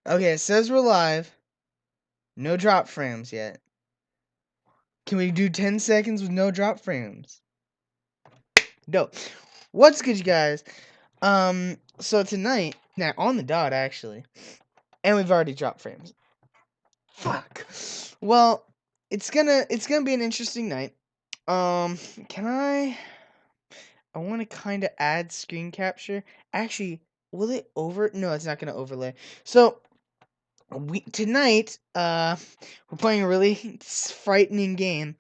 Okay, it says we're live. No drop frames yet. Can we do 10 seconds with no drop frames? Dope. What's good, you guys? So tonight, now on the dot actually, and we've already dropped frames. Fuck. Well, it's gonna be an interesting night. Can I want to kind of add screen capture. Actually, will it No, it's not gonna overlay. So tonight, we're playing a really frightening game.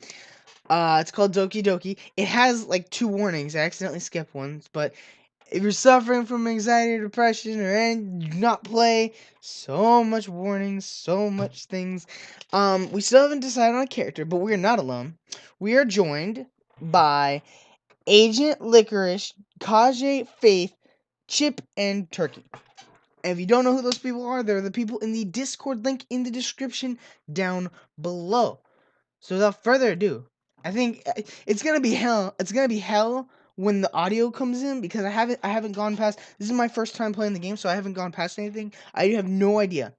It's called Doki. It has like 2 warnings. I accidentally skipped one, but if you're suffering from anxiety or depression or any, do not play. So much warnings, so much things. We still haven't decided on a character, but we are not alone. We are joined by Agent Licorice, Kage Faith, Chip, and Turkey. And if you don't know who those people are, they're the people in the Discord link in the description down below. So without further ado, I think it's gonna be hell. It's gonna be hell when the audio comes in because I haven't gone past. This is my first time playing the game, so I haven't gone past anything. I have no idea.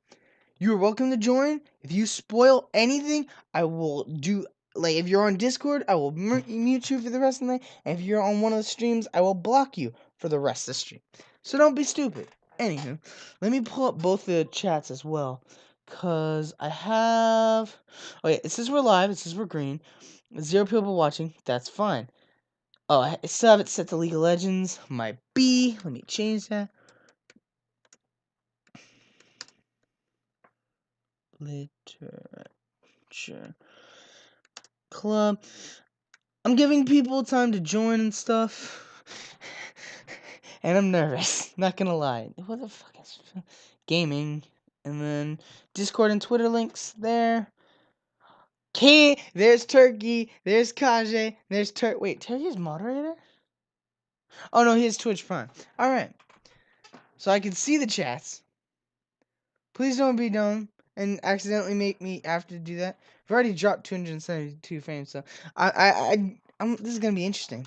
You're welcome to join. If you spoil anything, I will do. Like if you're on Discord, I will mute you for the rest of the night. And if you're on one of the streams, I will block you for the rest of the stream. So don't be stupid. Anywho, let me pull up both the chats as well. Cause I have okay, it says we're live, it says we're green. 0 people watching, that's fine. Oh, I still have it set to League of Legends. My B. Let me change that. Literature Club. I'm giving people time to join and stuff. And I'm nervous, not gonna lie. What the fuck is gaming? And then Discord and Twitter links there. There's Turkey, there's Kage, there's Wait, Turkey's moderator? Oh no, he has Twitch Prime. Alright. So I can see the chats. Please don't be dumb and accidentally make me have to do that. I've already dropped 272 frames, so this is gonna be interesting.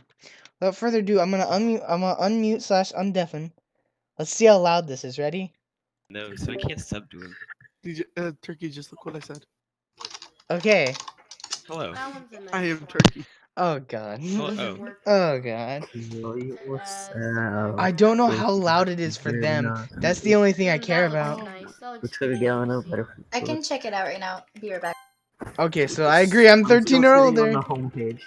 Without further ado, I'm gonna unmute slash undeafen. Let's see how loud this is. Ready? No, so I can't sub to him. Turkey, just look what I said. Okay. Hello. I am Turkey. Oh god. Hello. Oh god. What's I don't know how loud it is for them. That's the only thing I care about. I can check it out right now. Be right back. Okay, so I agree. I'm 13 or older. On the homepage.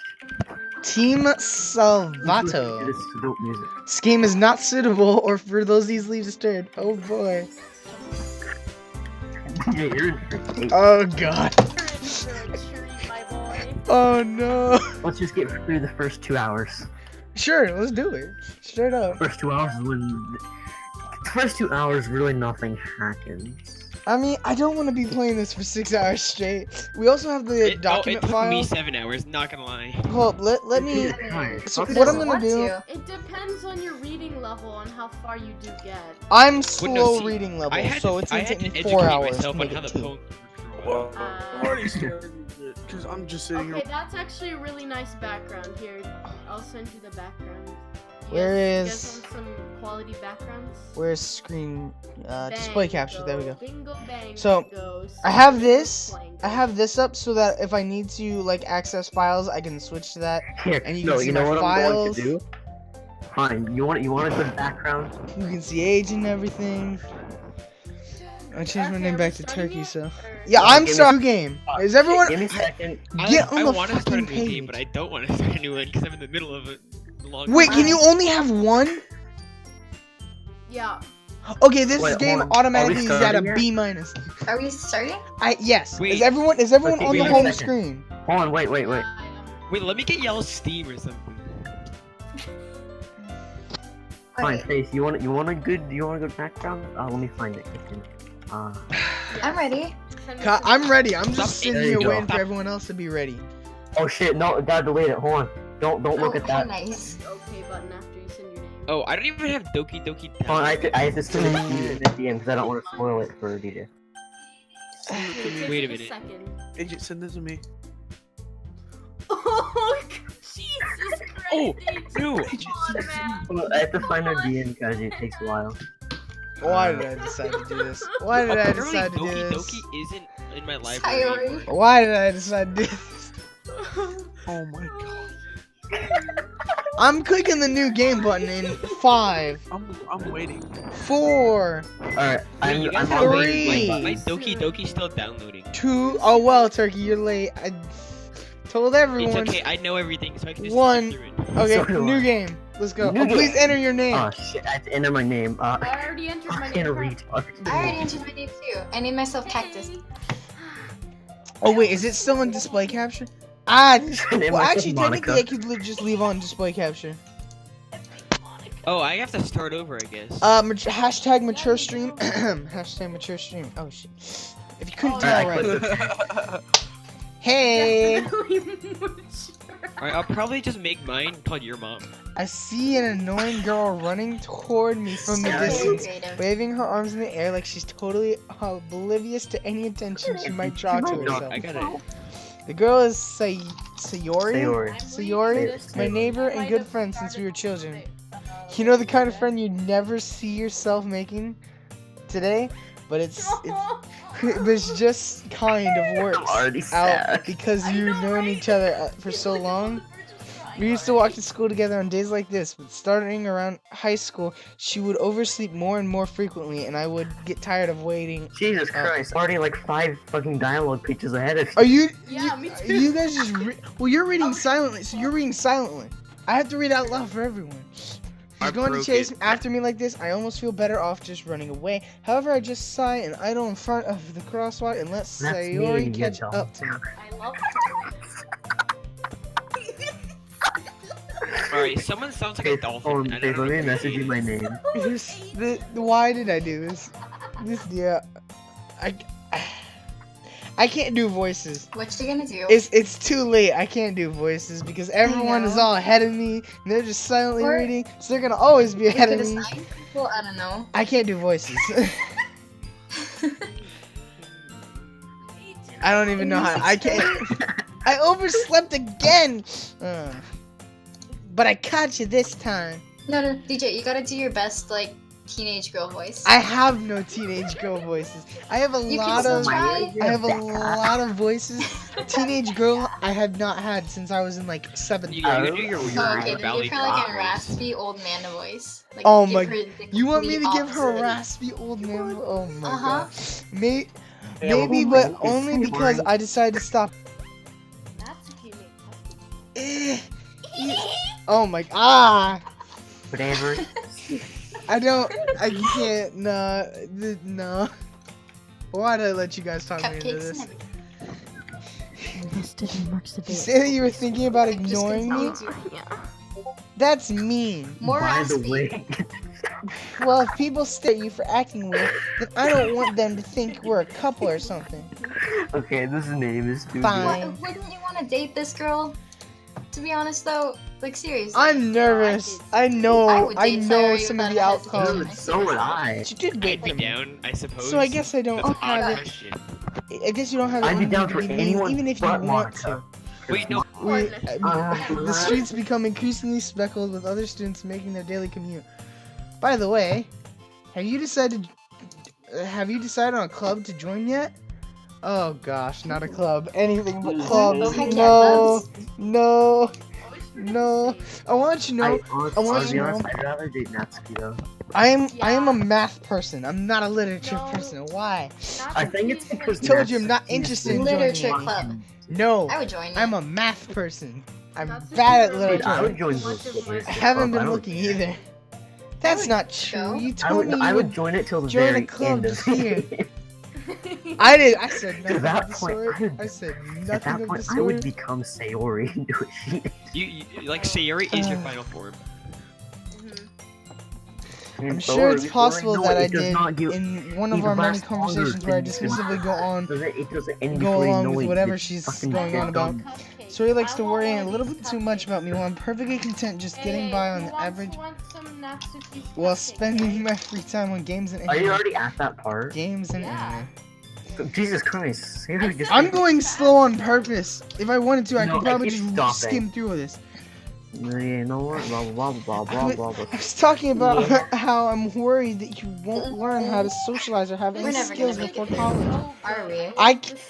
Team Salvato. This game is not suitable or for those easily disturbed. Oh boy. Oh god. Oh no. Let's just get through the first 2 hours. Sure, let's do it. Straight up. First 2 hours is when. The first 2 hours, really nothing happens. I mean, I don't want to be playing this for 6 hours straight. We also have the document it took file. me 7 hours, not gonna lie. Hold up, let me. So Who what I'm doesn't gonna want do? to? It depends on your reading level on how far you do get. I'm slow see, reading level, I had so to, it's I gonna had take to me educate 4 hours to myself on make how it the 2. phone Well, I'm already started it because I'm just sitting Okay, here. that's actually a really nice background. Here, I'll send you the background. Where You is- guys want some quality backgrounds? Where's screen display capture? There we go. Bingo, bang, So, bingo. I have Super this. playing I have this up so that if I need to like access files, I can switch to that. Here, And you can see you know my what files. I'm going to do? Fine. You want a good background? You can see age and everything. I changed my Okay, name are back we to starting Turkey, it, so or- yeah, Yeah, I'm give me- starting a game. Is everyone? Give me a second. Get on I the want to start a fucking new page. game, but I don't want to start a new one because I'm in the middle of a long. Wait, can you only have one? Yeah. Okay, this Wait, game hold on. automatically is Are we at a starting B minus. Are we starting? Yes. Wait. Is everyone Okay, on give the me a home second. screen? Hold on, wait. Wait, let me get yellow steam or something. Fine, Face. You want a good background? Let me find it. I'm ready. Send me I'm some- ready. I'm Stop just sitting There here you go. waiting for everyone else to be ready. Oh shit! No, gotta delete it. Hold on. Don't look at that. Nice. Okay button after you send your name. Oh, I don't even have Doki. Hold on, I have to send it to you in the DM because I don't want to spoil it for DJ. Send it to me. Wait a Take minute. second. Agent, send it to me. Oh, Jesus Christ! Oh, Agent, no. come on, man. Hold on, I have to find our DM because it takes a while. Why did I decide to do this? Why did I Apparently, decide to do Doki this? Doki isn't in my library Sayori. anymore. Why did I decide to do this? Oh my god. I'm clicking the new game button in 5, I'm waiting. 4, Alright, Wait, you guys I'm have on Three. my Doki Doki's still downloading. 2. Oh well, Turkey, you're late. I told everyone. It's okay, I know everything, so I can just One. skip through it. Okay, So do new I. game. Let's go. New Oh, please game. enter your name. Oh shit, I have to enter my name. I already entered my Fucking name. retard. I already entered my name too. I named myself Cactus. Oh wait, is it still in display capture? Ah, Name well myself actually, Monica. technically, I could just leave on display capture. Oh, I have to start over, I guess. Hashtag mature stream. Hashtag mature stream. Oh shit. If you couldn't Oh, tell Alright, already. Hey, Alright, I'll probably just make mine called your mom. I see an annoying girl running toward me from the Very distance, creative. waving her arms in the air like she's totally oblivious to any attention she might draw to herself. I gotta. The girl is Sayori? Sayori. Sayori, my neighbor and good friend since we were children. You know the kind of friend you'd never see yourself making today, but it's just kind of works already out sad. because you've known each other for so long. We used to walk to school together on days like this, but starting around high school, she would oversleep more and more frequently, and I would get tired of waiting. Jesus Christ, already like 5 fucking dialogue pages ahead of Are you? Yeah, me too. You guys just well, you're reading silently, so you're reading silently. I have to read out loud for everyone. He's I going to broke chase it. after me like this. I almost feel better off just running away. However, I just sigh and idle in front of the crosswalk and let That's me, Sayori you catch dog. up to me. I love Alright, someone sounds like a dolphin. I Babe, don't let know me message you my name. Why did I do this? Yeah, I can't do voices. What you gonna do? It's too late. I can't do voices because everyone is know. all ahead of me and they're just silently Or- reading, so they're gonna always be You ahead could of me. assign people, I don't know. I can't do voices. I don't even know how. I can't. I overslept again. But I caught you this time. No, DJ, you gotta do your best, like, teenage girl voice. I have no teenage girl voices. I have a You lot can of. still try. I have a lot of voices. Teenage girl, I have not had since I was in like 7th. You grade. gotta do your Oh, okay, then Valley give her like a Rock. raspy old man voice. Like, Oh give my- her the You want me to complete give her a opposite. raspy old man? Oh my Uh-huh. god. Maybe, but only because I decided to stop. That's a teenage. Eh, oh my ah! Whatever. I can't. No. Why did I let you guys talk me into Cupcakes this? and everything. You say that you were thinking about I'm just ignoring me? confused. That's mean. More By the raspy. way, Well, if people stare at you for acting weird, then I don't want them to think we're a couple or something. okay, this name is too Fine. Wouldn't you want to date this girl? To be honest, though, like seriously. I'm nervous. I I know. would I date know Sayori some of without the hesitation. good. outcomes. So would I. She did I'd wait be for me. down, I suppose. So I guess I don't That's an odd have it. question. I guess you don't have it. I'd be on down you for to be mean, anyone even if you but want to. Monica. Wait, no. The streets become increasingly speckled with other students making their daily commute. By the way, have you decided on a club to join yet? Oh gosh, not a club. Anything but clubs. Oh, heck yeah, No, clubs. no, no. I want you to know, I want to you be to honest, know- I'd rather date Natsuki though. I am a math person. I'm not a literature No. person. Why? I think it's because Told you I'm not Natsuki's interested in the Literature joining. club. No, I would join I'm you. a math person. I'm That's bad at a Dude, I literature. would join What's those your literature I voice? haven't club. been I looking would- either. That's would not true. go. You I told would, me I you would join it till the join a very club end of just here. I said nothing that of the point, sort. I would- I said At nothing that of the point, I would sort. become Sayori and do what she did. You like Sayori is your final form. I'm sure it's possible that I did in one of even our many last longer conversations where I than- dismissively go on, It doesn't end go before you along know with it, whatever it's she's fucking going on about. Cupcake. So he likes to I want worry one a of little these bit too much about me while I'm perfectly content just getting Hey, by on who the wants average to want some Natsuki's while cupcake? spending my free time on games and Are you anime. already at that part? Games and Yeah. anime. Jesus Christ. Sayori just I'm going slow on purpose. If I wanted to, I No, could probably I can just stop skim through this. You know what? Blah blah blah blah blah blah. I was talking about Yeah. how I'm worried that you won't learn how to socialize or have We're any never skills gonna make before it there. college. Are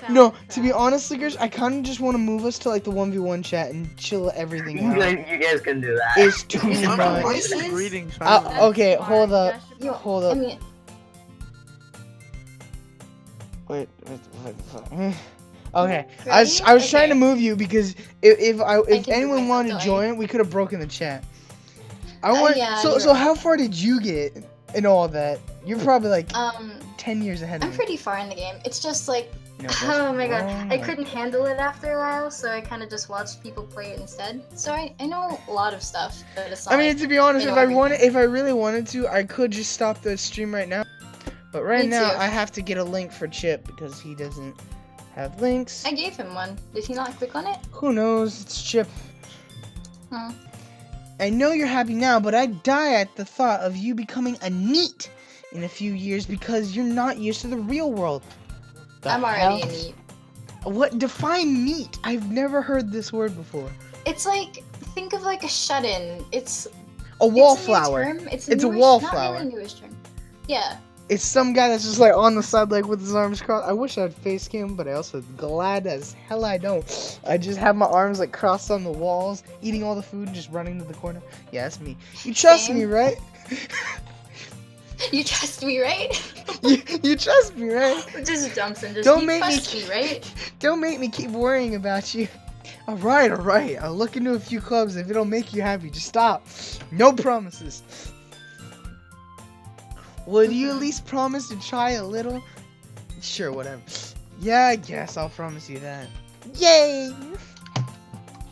we? No, to be honest, Lickers, I kind of just want to move us to like the 1v1 chat and chill everything You out. guys can do that. It's too I'm much. quietly reading silently. Okay, hold up. Yo, Hold I up. mean, Wait. Okay, I was trying to move you because if can anyone move wanted to myself, join, we could have broken the chat. I want yeah, so you're so right. how far did you get in all that? You're probably like 10 years ahead of I'm me. pretty far in the game. It's just like, No, that's oh my god, I wrong. couldn't handle it after a while, so I kind of just watched people play it instead. So I know a lot of stuff, but it's not I mean, like, to be honest, I if know I wanted, everything. if I really wanted to, I could just stop the stream right now. But right Me now, too. I have to get a link for Chip because he doesn't have links. I gave him one. Did he not click on it? Who knows? It's Chip. Hmm. I know you're happy now, but I die at the thought of you becoming a NEET in a few years because you're not used to the real world. The I'm already hell? a NEET. What? Define NEET. I've never heard this word before. It's like, think of like a shut-in. It's A it's a new wallflower. term. It's It's a newish- wallflower. Not really a newish term. Yeah. It's some guy that's just like on the side, like with his arms crossed. I wish I'd face cam, but I also glad as hell I don't. I just have my arms like crossed on the walls, eating all the food and just running to the corner. Yeah, that's me. You trust Same. me, right? You trust me, right? you trust me, right? Just jumps and just Don't you make me- trust me, right? Don't make me keep worrying about you. All right. I'll look into a few clubs. If it'll make you happy, just stop. No promises. Would you at least promise to try a little? Sure, whatever. Yeah, I guess I'll promise you that. Yay!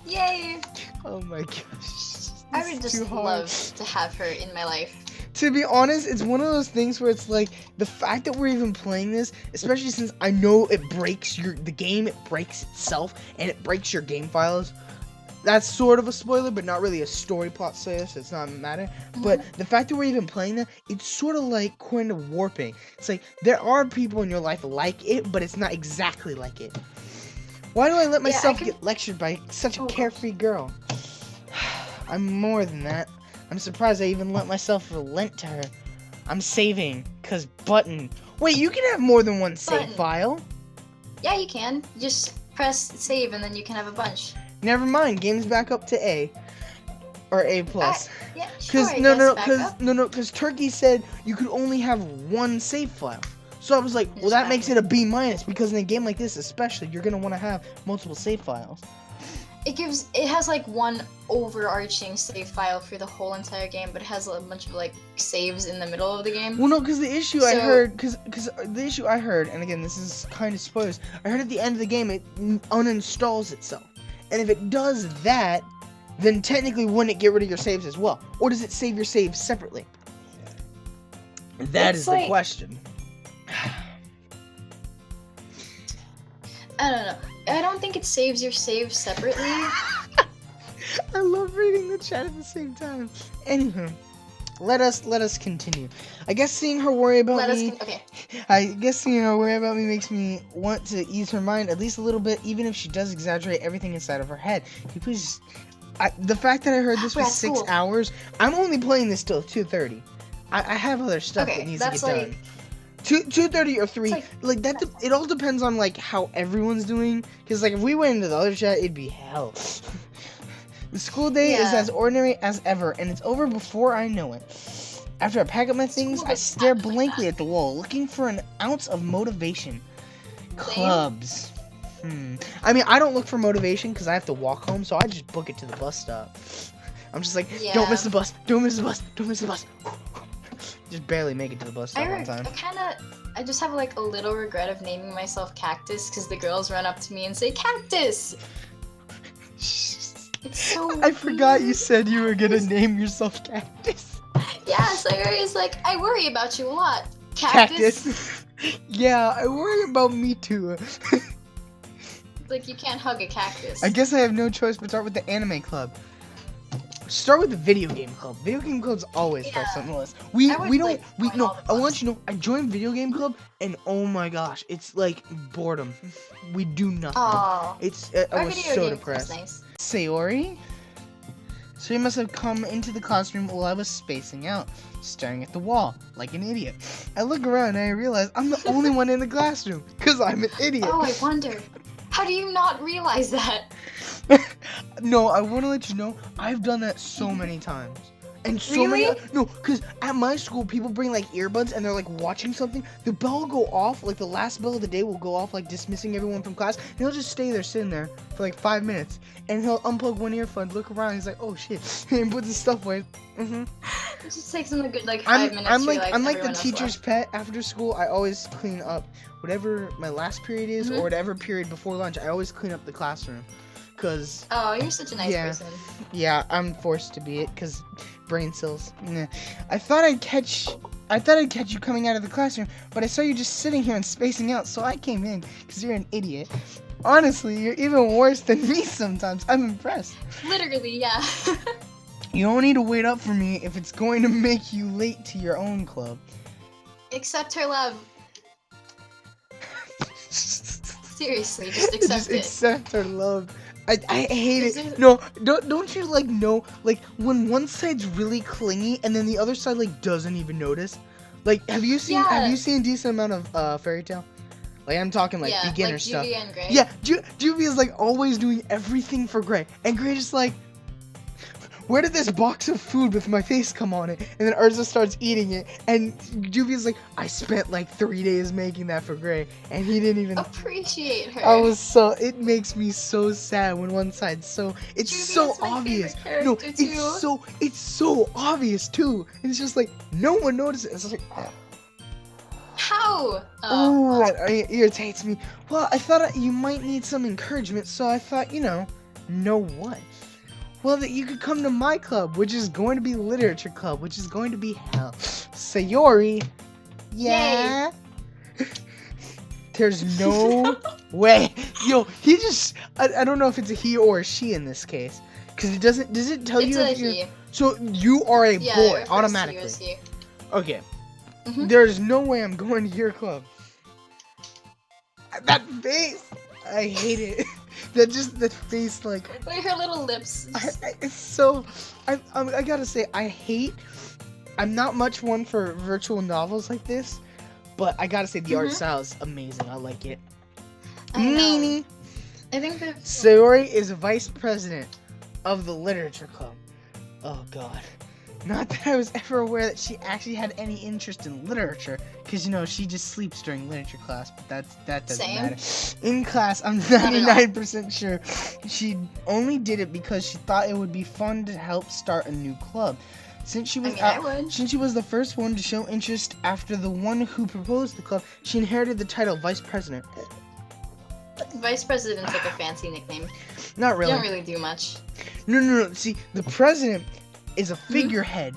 Yay! Oh my gosh. I This would is too just hard. love to have her in my life. To be honest, it's one of those things where it's like the fact that we're even playing this, especially since I know it breaks the game, it breaks itself, and it breaks your game files. That's sort of a spoiler, but not really a story plot spoiler, so it's not matter. But the fact that we're even playing that, it's sort of like kind of warping. It's like there are people in your life like it, but it's not exactly like it. Why do I let myself get lectured by such a carefree girl? I'm more than that. I'm surprised I even let myself relent to her. I'm saving, cause button. Wait, you can have more than one save Button. file. Yeah, you can. Just press save and then you can have a bunch. Never mind, game's back up to A. Or A plus. Yeah, sure. Cause I guess back up. cause Turkey said you could only have one save file. So I was like, well, Just that back makes up. it a B minus because in a game like this, especially, you're gonna want to have multiple save files. It has like one overarching save file for the whole entire game, but it has a bunch of like saves in the middle of the game. Well, no, because the issue I So- heard, because the issue I heard, and again, this is kind of spoilers. I heard at the end of the game it uninstalls itself, and if it does that, then technically wouldn't it get rid of your saves as well, or does it save your saves separately? That It's is the like- question. I don't know. I don't think it saves your save separately. I love reading the chat at the same time. Anywho, let us continue. I guess seeing her worry about me. Okay. I guess seeing her worry about me makes me want to ease her mind at least a little bit, even if she does exaggerate everything inside of her head. Can you please? The fact that I heard this We're was at 6 school. hours. I'm only playing this till 2:30. I have other stuff Okay, that needs to that's get like- done. 2:30 or 3. It's Like that. It all depends on like how everyone's doing. Cause like if we went into the other chat, it'd be hell. The school day is Yeah. as ordinary as ever, and it's over before I know it. After I pack up my things, School I is stare not like blankly that. at the wall, looking for an ounce of motivation. Clubs. I mean, I don't look for motivation because I have to walk home, so I just book it to the bus stop. I'm just like, don't Yeah. miss the bus, don't miss the bus, don't miss the bus. Just barely make it to the bus stop on time. I just have like a little regret of naming myself Cactus because the girls run up to me and say Cactus. It's so. I forgot you weird. said you were gonna name yourself Cactus. Yeah, so I always like I worry about you a lot. Cactus. Yeah, I worry about me too. Like you can't hug a cactus. I guess I have no choice but start with the anime club. Start with the video game club. Video game club's always first on the list. We I would, don't like, we join no. all the I want clubs. you to know. I joined video game club and oh my gosh, it's like boredom. We do nothing. Oh, It's I our was video so game depressed. club's nice. Sayori, So he must have come into the classroom while I was spacing out, staring at the wall, like an idiot. I look around and I realize I'm the only one in the classroom, because I'm an idiot. Oh, I wonder. How do you not realize that? No, I want to let you know, I've done that so many times. And so Really? no, because at my school, people bring like earbuds and they're like watching something. The bell will go off, like the last bell of the day will go off, like dismissing everyone from class. And he'll just stay there sitting there for like 5 minutes. And he'll unplug one earphone, look around, he's like, oh shit, and put his stuff away. It just takes them a good like 5 minutes to realize I'm like the everyone else teacher's left. pet after school. I always clean up whatever my last period is or whatever period before lunch. I always clean up the classroom. Cause Oh, you're such a nice person. yeah, I'm forced to be it because brain cells. Nah. I thought I'd catch you coming out of the classroom, but I saw you just sitting here and spacing out, so I came in because you're an idiot. Honestly, you're even worse than me sometimes. I'm impressed. Literally, yeah. You don't need to wait up for me if it's going to make you late to your own club. Accept her love. Seriously, just accept Just it. accept her love. I hate Is it. it- No, don't you like know like when one side's really clingy and then the other side like doesn't even notice? Like have you seen Yeah. a decent amount of Fairy Tale? Like I'm talking like Yeah, beginner like stuff. Juvia and Gray. Yeah, Juvia is like always doing everything for Gray, and Gray just like, where did this box of food with my face come on it? And then Urza starts eating it, and Juvia's like, I spent like 3 days making that for Gray, and he didn't even. Appreciate her. It makes me so sad when one side's so, it's Juvia's so my obvious. favorite No, character, too. it's so obvious too. And it's just like, no one notices. It's like, How? oh, it irritates me. Well, I thought you might need some encouragement, so I thought, know what? Well, that you could come to my club, which is going to be Literature Club, which is going to be hell. Sayori, yeah? There's no way. Yo, he just, I don't know if it's a he or a she in this case. Because does it tell It's you a if you're, he. so you are a Yeah, it boy, refers to you automatically. as he. Okay. Mhm. There's no way I'm going to your club. That face! I hate it. That face, like, Look at her little lips. it's so. I gotta say, I'm not much one for virtual novels like this, but I gotta say the art style is amazing. I like it. I know. Meanie. I think that. Sayori is vice president of the Literature Club. Oh god. Not that I was ever aware that she actually had any interest in literature, because she just sleeps during literature class, but that doesn't Same. matter. In class, I'm at all. 99% sure she only did it because she thought it would be fun to help start a new club. Since she was I would. since she was the first one to show interest after the one who proposed the club, she inherited the title vice president. Vice president's like a fancy nickname. Not You really. don't really do much. No. See, the president is a figurehead,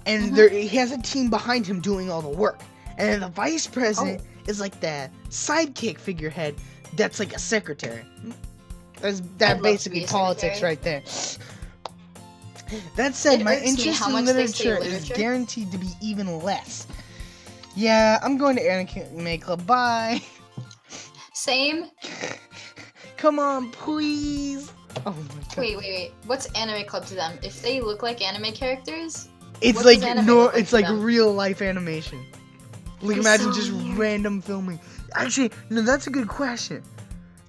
and he has a team behind him doing all the work. And then the vice president is like the sidekick figurehead that's like a secretary. That I'd love to basically be a politics secretary. right there. That said, It my irks me interest how in much they say literature is literature. guaranteed to be even less. Yeah, I'm going to Anime Club. Bye. Same. Come on, please. Oh my god. Wait. What's anime club to them? If they look like anime characters, It's what like does anime look like it's to like them? real life animation. Like It's imagine so just weird. random filming. Actually, no, that's a good question.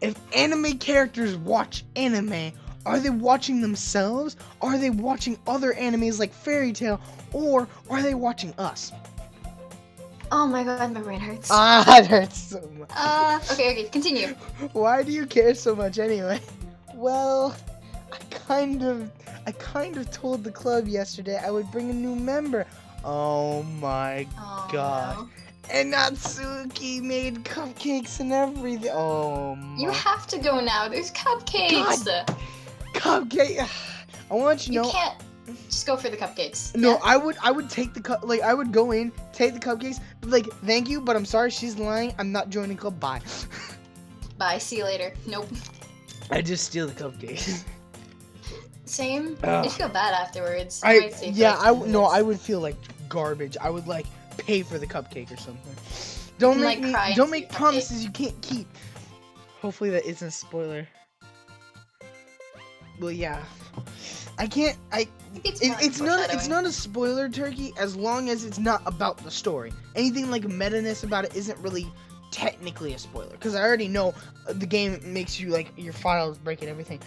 If anime characters watch anime, are they watching themselves? Are they watching other animes like Fairy Tail, or are they watching us? oh my god, my brain hurts. That hurts so much. Okay, continue. Why do you care so much anyway? Well, I kind of told the club yesterday I would bring a new member. Oh my Oh, God. no. And Natsuki made cupcakes and everything. Oh my. You have to go now. There's cupcakes. Cupcake. I want you to You know. can't just go for the cupcakes. No, Yeah? I would take the I would go in, take the cupcakes, but like, thank you, but I'm sorry, she's lying. I'm not joining club. Bye. Bye. See you later. Nope. I just steal the cupcakes. Same. Ugh. You feel bad afterwards. You might stay for like 10 minutes. I would feel like garbage. I would like pay for the cupcake or something. Don't can, make like, cry me and don't steal make the cupcake. promises you can't keep. Hopefully that isn't a spoiler. Well, yeah. I can't. It's It's not. It's foreshadowing. not a spoiler turkey as long as it's not about the story. Anything like meta-ness about it isn't really technically a spoiler because I already know the game makes you like your files break and everything.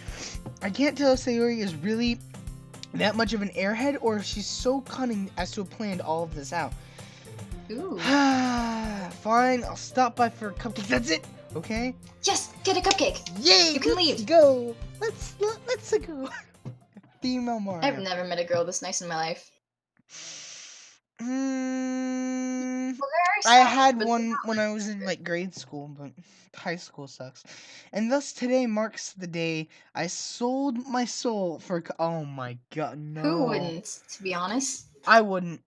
I can't tell if Sayori is really that much of an airhead or if she's so cunning as to have planned all of this out. Ooh. Fine, I'll stop by for a cupcake. That's it. Okay. Yes, get a cupcake. Yay! You can let's leave. Go. Let's go. Female Mario. I've never met a girl this nice in my life. Mm, Well, there I are some, had but one when I was in like grade school, but high school sucks. And thus today marks the day I sold my soul for. Oh my god, no! who wouldn't, to be honest? I wouldn't.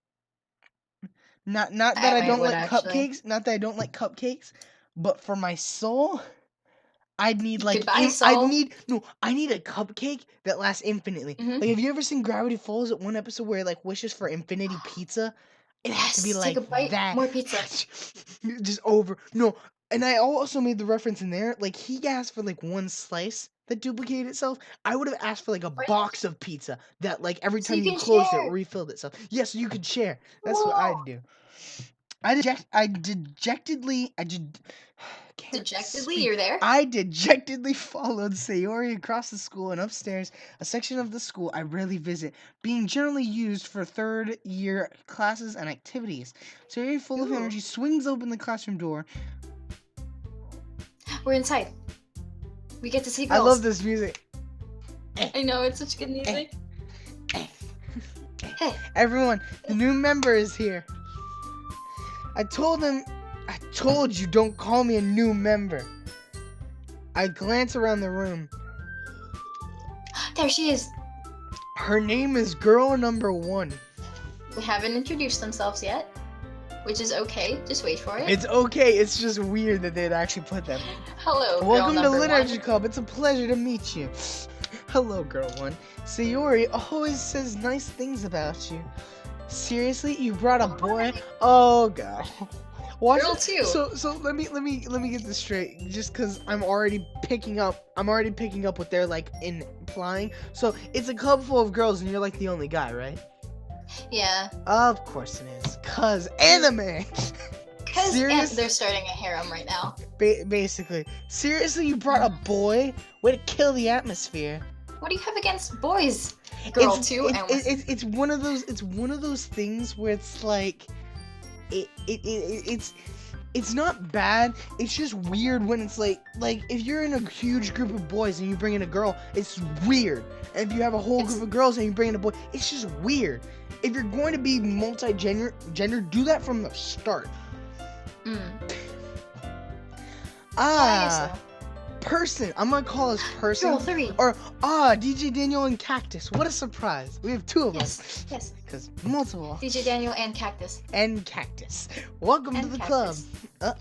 Not that I might don't would, like actually. cupcakes. Not that I don't like cupcakes, but for my soul, I'd need like Goodbye, soul. I need a cupcake that lasts infinitely. Mhm. Like, have you ever seen Gravity Falls at one episode where it like wishes for infinity pizza? It has to be Yes, like take a bite, that. more pizza. Just over. No, and I also made the reference in there. Like he asked for like one slice that duplicated itself. I would have asked for like a Right. box of pizza that like every So time you you can closed it share. refilled itself. Yes, you could share. That's what Whoa. I'd do. I dejectedly Dejectedly, you're there? I dejectedly followed Sayori across the school and upstairs, a section of the school I rarely visit, being generally used for third-year classes and activities. Sayori, full of Ooh. energy, swings open the classroom door. We're inside. We get to see I girls. love this music. I know, it's such good music. Hey. Everyone, the new member is here. I told you don't call me a new member. I glance around the room. There she is. Her name is Girl Number 1. They haven't introduced themselves yet, which is okay. Just wait for it. It's okay, it's just weird that they'd actually put that. Hello, girl Welcome to number Literature one. Club. It's a pleasure to meet you. Hello, Girl 1. Sayori always says nice things about you. Seriously, you brought a boy? Oh god. Watch Girl it. 2. So let me get this straight. Just because I'm already picking up what they're like implying. So it's a club full of girls and you're like the only guy, right? Yeah. Of course it is. Cause anime. Because Serious? they're starting a harem right now. Basically. Seriously, you brought a boy? Way to kill the atmosphere. What do you have against boys? Girl It's- 2 and it's one of those things where it's like it's not bad. It's just weird when it's like if you're in a huge group of boys and you bring in a girl, it's weird. And if you have a whole group of girls and you bring in a boy, it's just weird. If you're going to be multi-gender, do that from the start. Person. I'm gonna call us Person. Girl 3. Or DJ Daniel and Cactus. What a surprise. We have two of us. Yes. Because multiple. DJ Daniel and Cactus. And Cactus. Welcome to And the Cactus. club.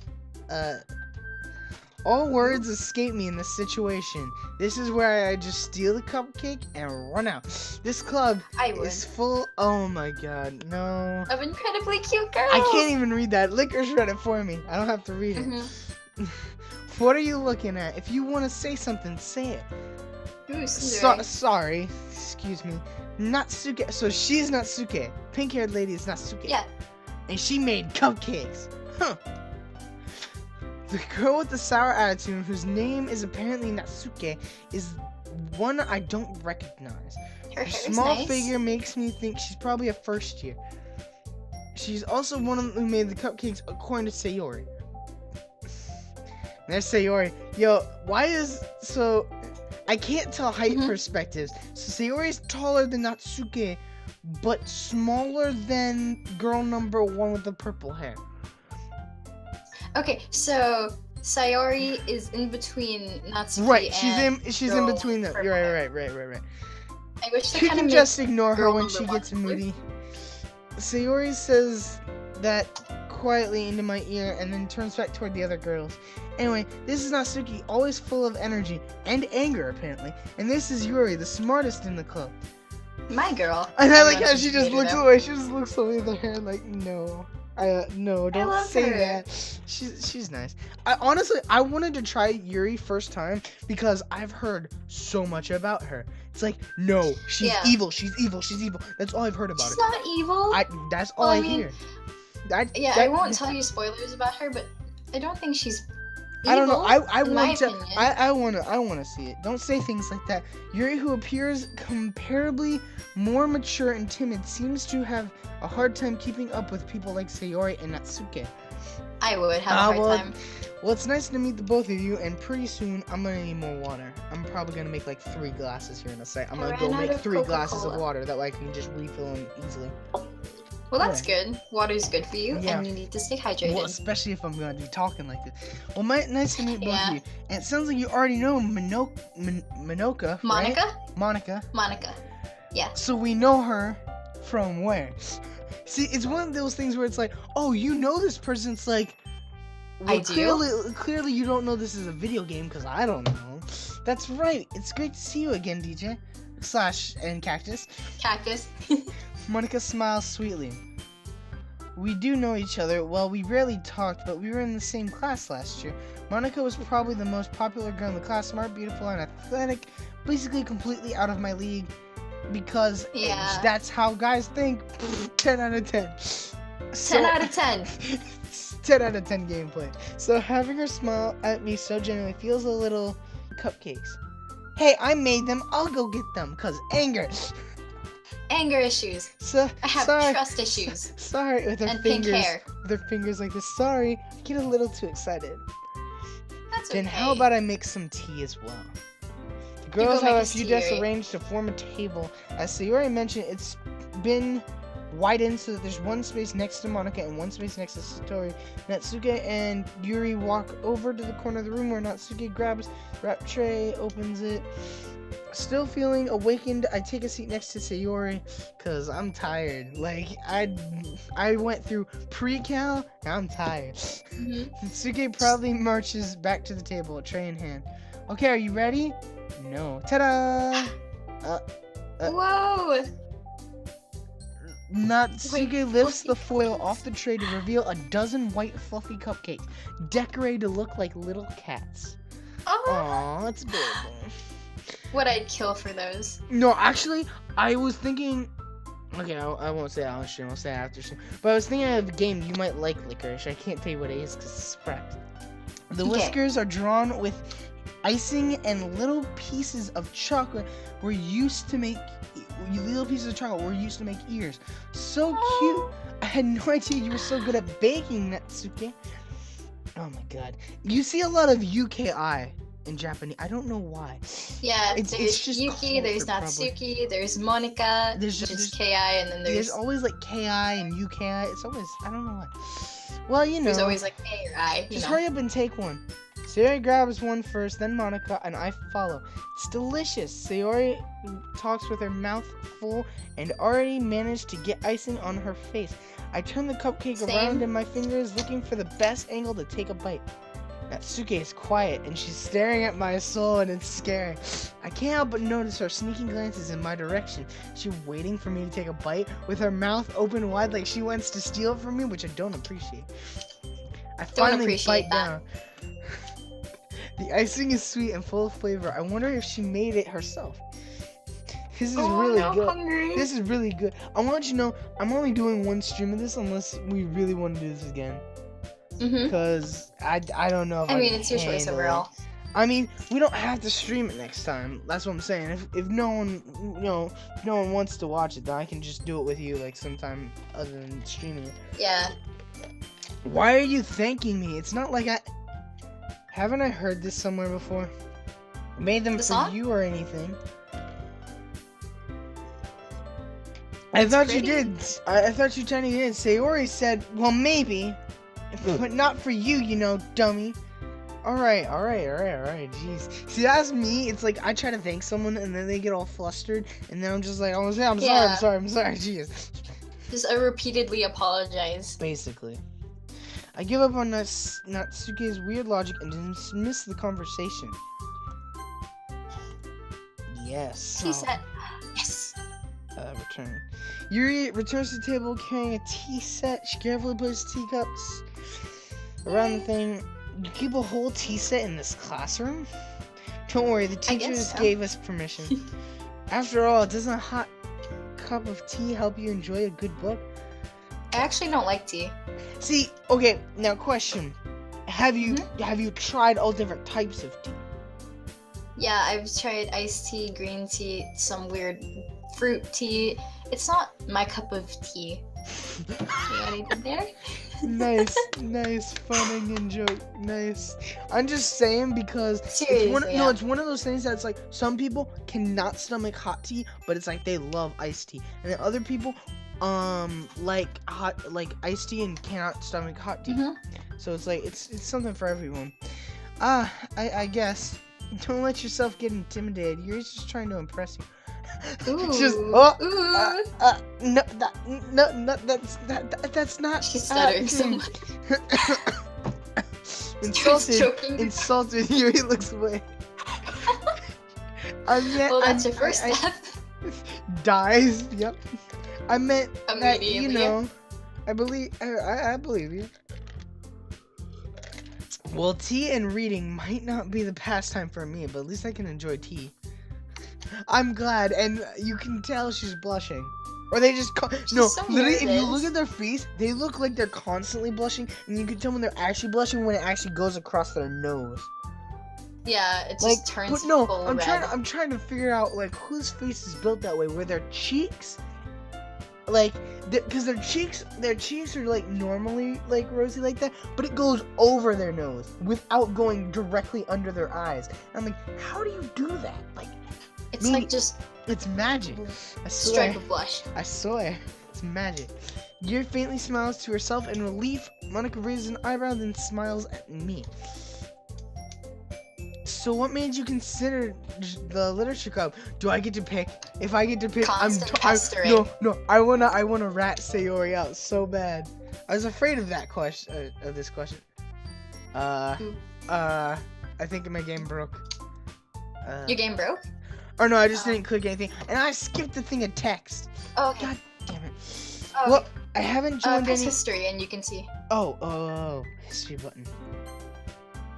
All words escape me in this situation. This is where I just steal the cupcake and run out. This club I would. is full. Oh my god, no. Of incredibly cute girls. I can't even read that. Liquor's read it for me. I don't have to read it. What are you looking at? If you want to say something, say it. Ooh, Cinderella. Sorry. Excuse me. Natsuke. So she's Natsuke. Pink-haired lady is Natsuke. Yeah. And she made cupcakes. Huh. The girl with the sour attitude, whose name is apparently Natsuke, is one I don't recognize. Her Her hair is small nice. figure makes me think she's probably a first year. She's also one of them who made the cupcakes, according to Sayori. There's Sayori. Yo, why is so? I can't tell height perspectives. So Sayori's taller than Natsuke, but smaller than girl number 1 with the purple hair. Okay, so Sayori is in between Natsuki Right, and she's girl in between them. purple You're hair. right. I wish they You kind of can made just ignore her girl when number she one gets blue. moody. Sayori says that quietly into my ear and then turns back toward the other girls. Anyway, this is Natsuki, always full of energy and anger apparently. And this is Yuri, the smartest in the club. my girl. And I like Everyone how should she just hate her, looks though. away. She just looks away at her hair like, no. No, don't love say her. that. She's nice. I honestly wanted to try Yuri first time because I've heard so much about her. It's like, no, she's Yeah. evil. She's evil. She's evil. That's all I've heard about She's her. not evil. That's all Well, I I mean, hear. I won't tell you spoilers about her, but I don't think she's evil. I don't know. I in my want to. opinion. I want to see it. Don't say things like that. Yuri, who appears comparably more mature and timid, seems to have a hard time keeping up with people like Sayori and Natsuke. I would have a hard time. Well, it's nice to meet the both of you, and pretty soon I'm gonna need more water. I'm probably gonna make like 3 glasses here in a sec. I'm gonna I go ran make out of 3 glasses of Coca-Cola. water. That way I can just refill them easily. Well, that's good. Water's good for you, Yeah. and you need to stay hydrated. Well, especially if I'm gonna be talking like this. Well, nice to meet both Yeah. of you. And it sounds like you already know Minoka, Monica? right? Monica. Yeah. So we know her from where? See, it's one of those things where it's like, oh, you know this person. It's like, well, I do? Clearly, you don't know this is a video game because I don't know. That's right. It's great to see you again, DJ. And Cactus. Cactus. Monica smiles sweetly. We do know each other. Well, we rarely talked, but we were in the same class last year. Monica was probably the most popular girl in the class, smart, beautiful, and athletic. Basically completely out of my league because Yeah. that's how guys think. 10 out of 10. 10 out of 10. 10 out of 10 gameplay. So having her smile at me so genuinely feels a little cupcakes. Hey, I made them. I'll go get them. Cause anger. Anger issues. So I have sorry. trust issues. Sorry with her And fingers. pink hair. With her fingers like this. Sorry. I get a little too excited. That's Then okay. how about I make some tea as well? The go girls make have a us few tea, desks Yuri. arranged to form a table. As Sayori mentioned, it's been widened so that there's one space next to Monica and one space next to Satori. Natsuke and Yuri walk over to the corner of the room where Natsuke grabs the wrap tray, opens it. Still feeling awakened, I take a seat next to Sayori because I'm tired. Like, I went through pre-cal, now I'm tired. Mhm. Natsuke proudly marches back to the table, tray in hand. Okay, are you ready? No. Ta-da! Whoa! Natsuke Wait, lifts fluffy the foil off the tray to reveal a dozen white fluffy cupcakes, decorated to look like little cats. Oh, Aww, it's adorable. what I'd kill for those. No, actually, I was thinking. Okay, I won't say on stream. I'll say after stream. But I was thinking of a game you might like, Licorice. I can't tell you what it is because it's spracked. The Okay. whiskers are drawn with icing and little pieces of chocolate. We're used to make little pieces of chocolate. We're used to make ears. So cute. I had no idea you were so good at baking, Natsuke. Oh my god. You see a lot of UKI in Japanese. I don't know why. Yeah, It's there's just Yuki, there's culture, probably. Natsuki, there's Monica, There's which just- is Ki, and then There's there's always like KI and UKI. It's always, I don't know why. Well, you know. there's always like A or I. You Just know. hurry up and take one. Sayori grabs one first, then Monica, and I follow. It's delicious. Sayori talks with her mouth full and already managed to get icing on her face. I turn the cupcake Same. around in my fingers, looking for the best angle to take a bite. Natsuke is quiet, and she's staring at my soul, and it's scary. I can't help but notice her sneaking glances in my direction. She's waiting for me to take a bite, with her mouth open wide like she wants to steal it from me, which I don't appreciate. I finally appreciate bite that. down. The icing is sweet and full of flavor. I wonder if she made it herself. This is really I'm good. hungry. This is really good. I want you to know, I'm only doing one stream of this unless we really want to do this again. Mhm. Because I don't know if I mean, can it's your choice handle it. overall. I mean, we don't have to stream it next time. That's what I'm saying. If no one, if no one wants to watch it, then I can just do it with you like sometime other than streaming it. Yeah. Why are you thanking me? It's not like haven't I heard this somewhere before? Made them The for song? you or anything? I It's thought you pretty. did. I thought you technically did. Sayori said, well, maybe, but not for you, you know, dummy. Alright, jeez. See, that's me. It's like, I try to thank someone, and then they get all flustered, and then I'm just like, oh, yeah, I'm Yeah. sorry, jeez. Just repeatedly apologize. Basically. I give up on Natsuke's weird logic and dismiss the conversation. Yes. He said, yes. Return. Yuri returns to the table carrying a tea set. She carefully places teacups around the thing. You keep a whole tea set in this classroom? Don't worry, the teachers gave us permission. After all, doesn't a hot cup of tea help you enjoy a good book? I actually don't like tea. See, okay, now question. Have you tried all different types of tea? Yeah, I've tried iced tea, green tea, some weird fruit tea. It's not my cup of tea. See what I did there? Nice funning and joke. Nice. I'm just saying because Seriously, it's one of those things that's like some people cannot stomach hot tea, but it's like they love iced tea, and then other people like iced tea and cannot stomach hot tea. So it's like it's something for everyone. I guess don't let yourself get intimidated. You're just trying to impress you. Ooh. Just that's not. She's stuttering so much. Insulted. Yuri looks away. Well, that's your first step. Dies. Yep. I meant that, you Immediately. know. I believe you. Well, tea and reading might not be the pastime for me, but at least I can enjoy tea. I'm glad, and you can tell she's blushing. Or they just literally, if you look at their face, they look like they're constantly blushing, and you can tell when they're actually blushing when it actually goes across their nose. Yeah, it just turns full I'm red. I'm trying to figure out like whose face is built that way, where their cheeks, like, because their cheeks are like normally like rosy like that, but it goes over their nose without going directly under their eyes. And I'm like, how do you do that? Like, It's like just it's magic. I swear. stripe of blush. I swear, it's magic. Yuri faintly smiles to herself in relief. Monica raises an eyebrow, then smiles at me. So what made you consider the literature club? Do I get to pick? If I get to pick, Pestering. No. I wanna rat Sayori out so bad. I was afraid of that question. Of this question. I think my game broke. Your game broke? Or no, I just didn't click anything, and I skipped the thing of text. Oh, okay. God damn it. Oh, Well, I haven't joined press any. history and you can see. Oh, history button.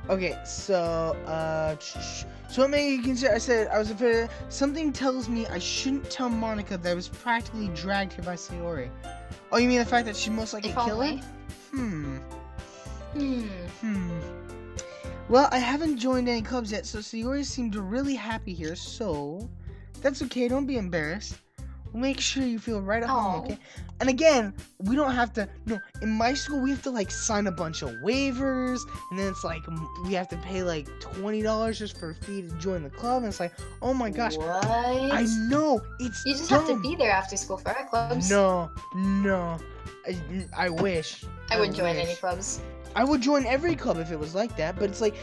Okay, so what made you consider? I said I was afraid. Something tells me I shouldn't tell Monica that I was practically dragged here by Sayori. Oh, you mean the fact that she most likely killed her? Well, I haven't joined any clubs yet, so Sayori seemed really happy here, so that's okay, don't be embarrassed. We'll make sure you feel right at home, okay? And again, we don't have to, no, in my school, we have to, like, sign a bunch of waivers, and then it's like, we have to pay, like, $20 just for a fee to join the club, and it's like, oh my gosh. What? I know, it's You just dumb. have to be there after school for our clubs. No. I wish. I wouldn't join any clubs. I would join every club if it was like that, but it's like,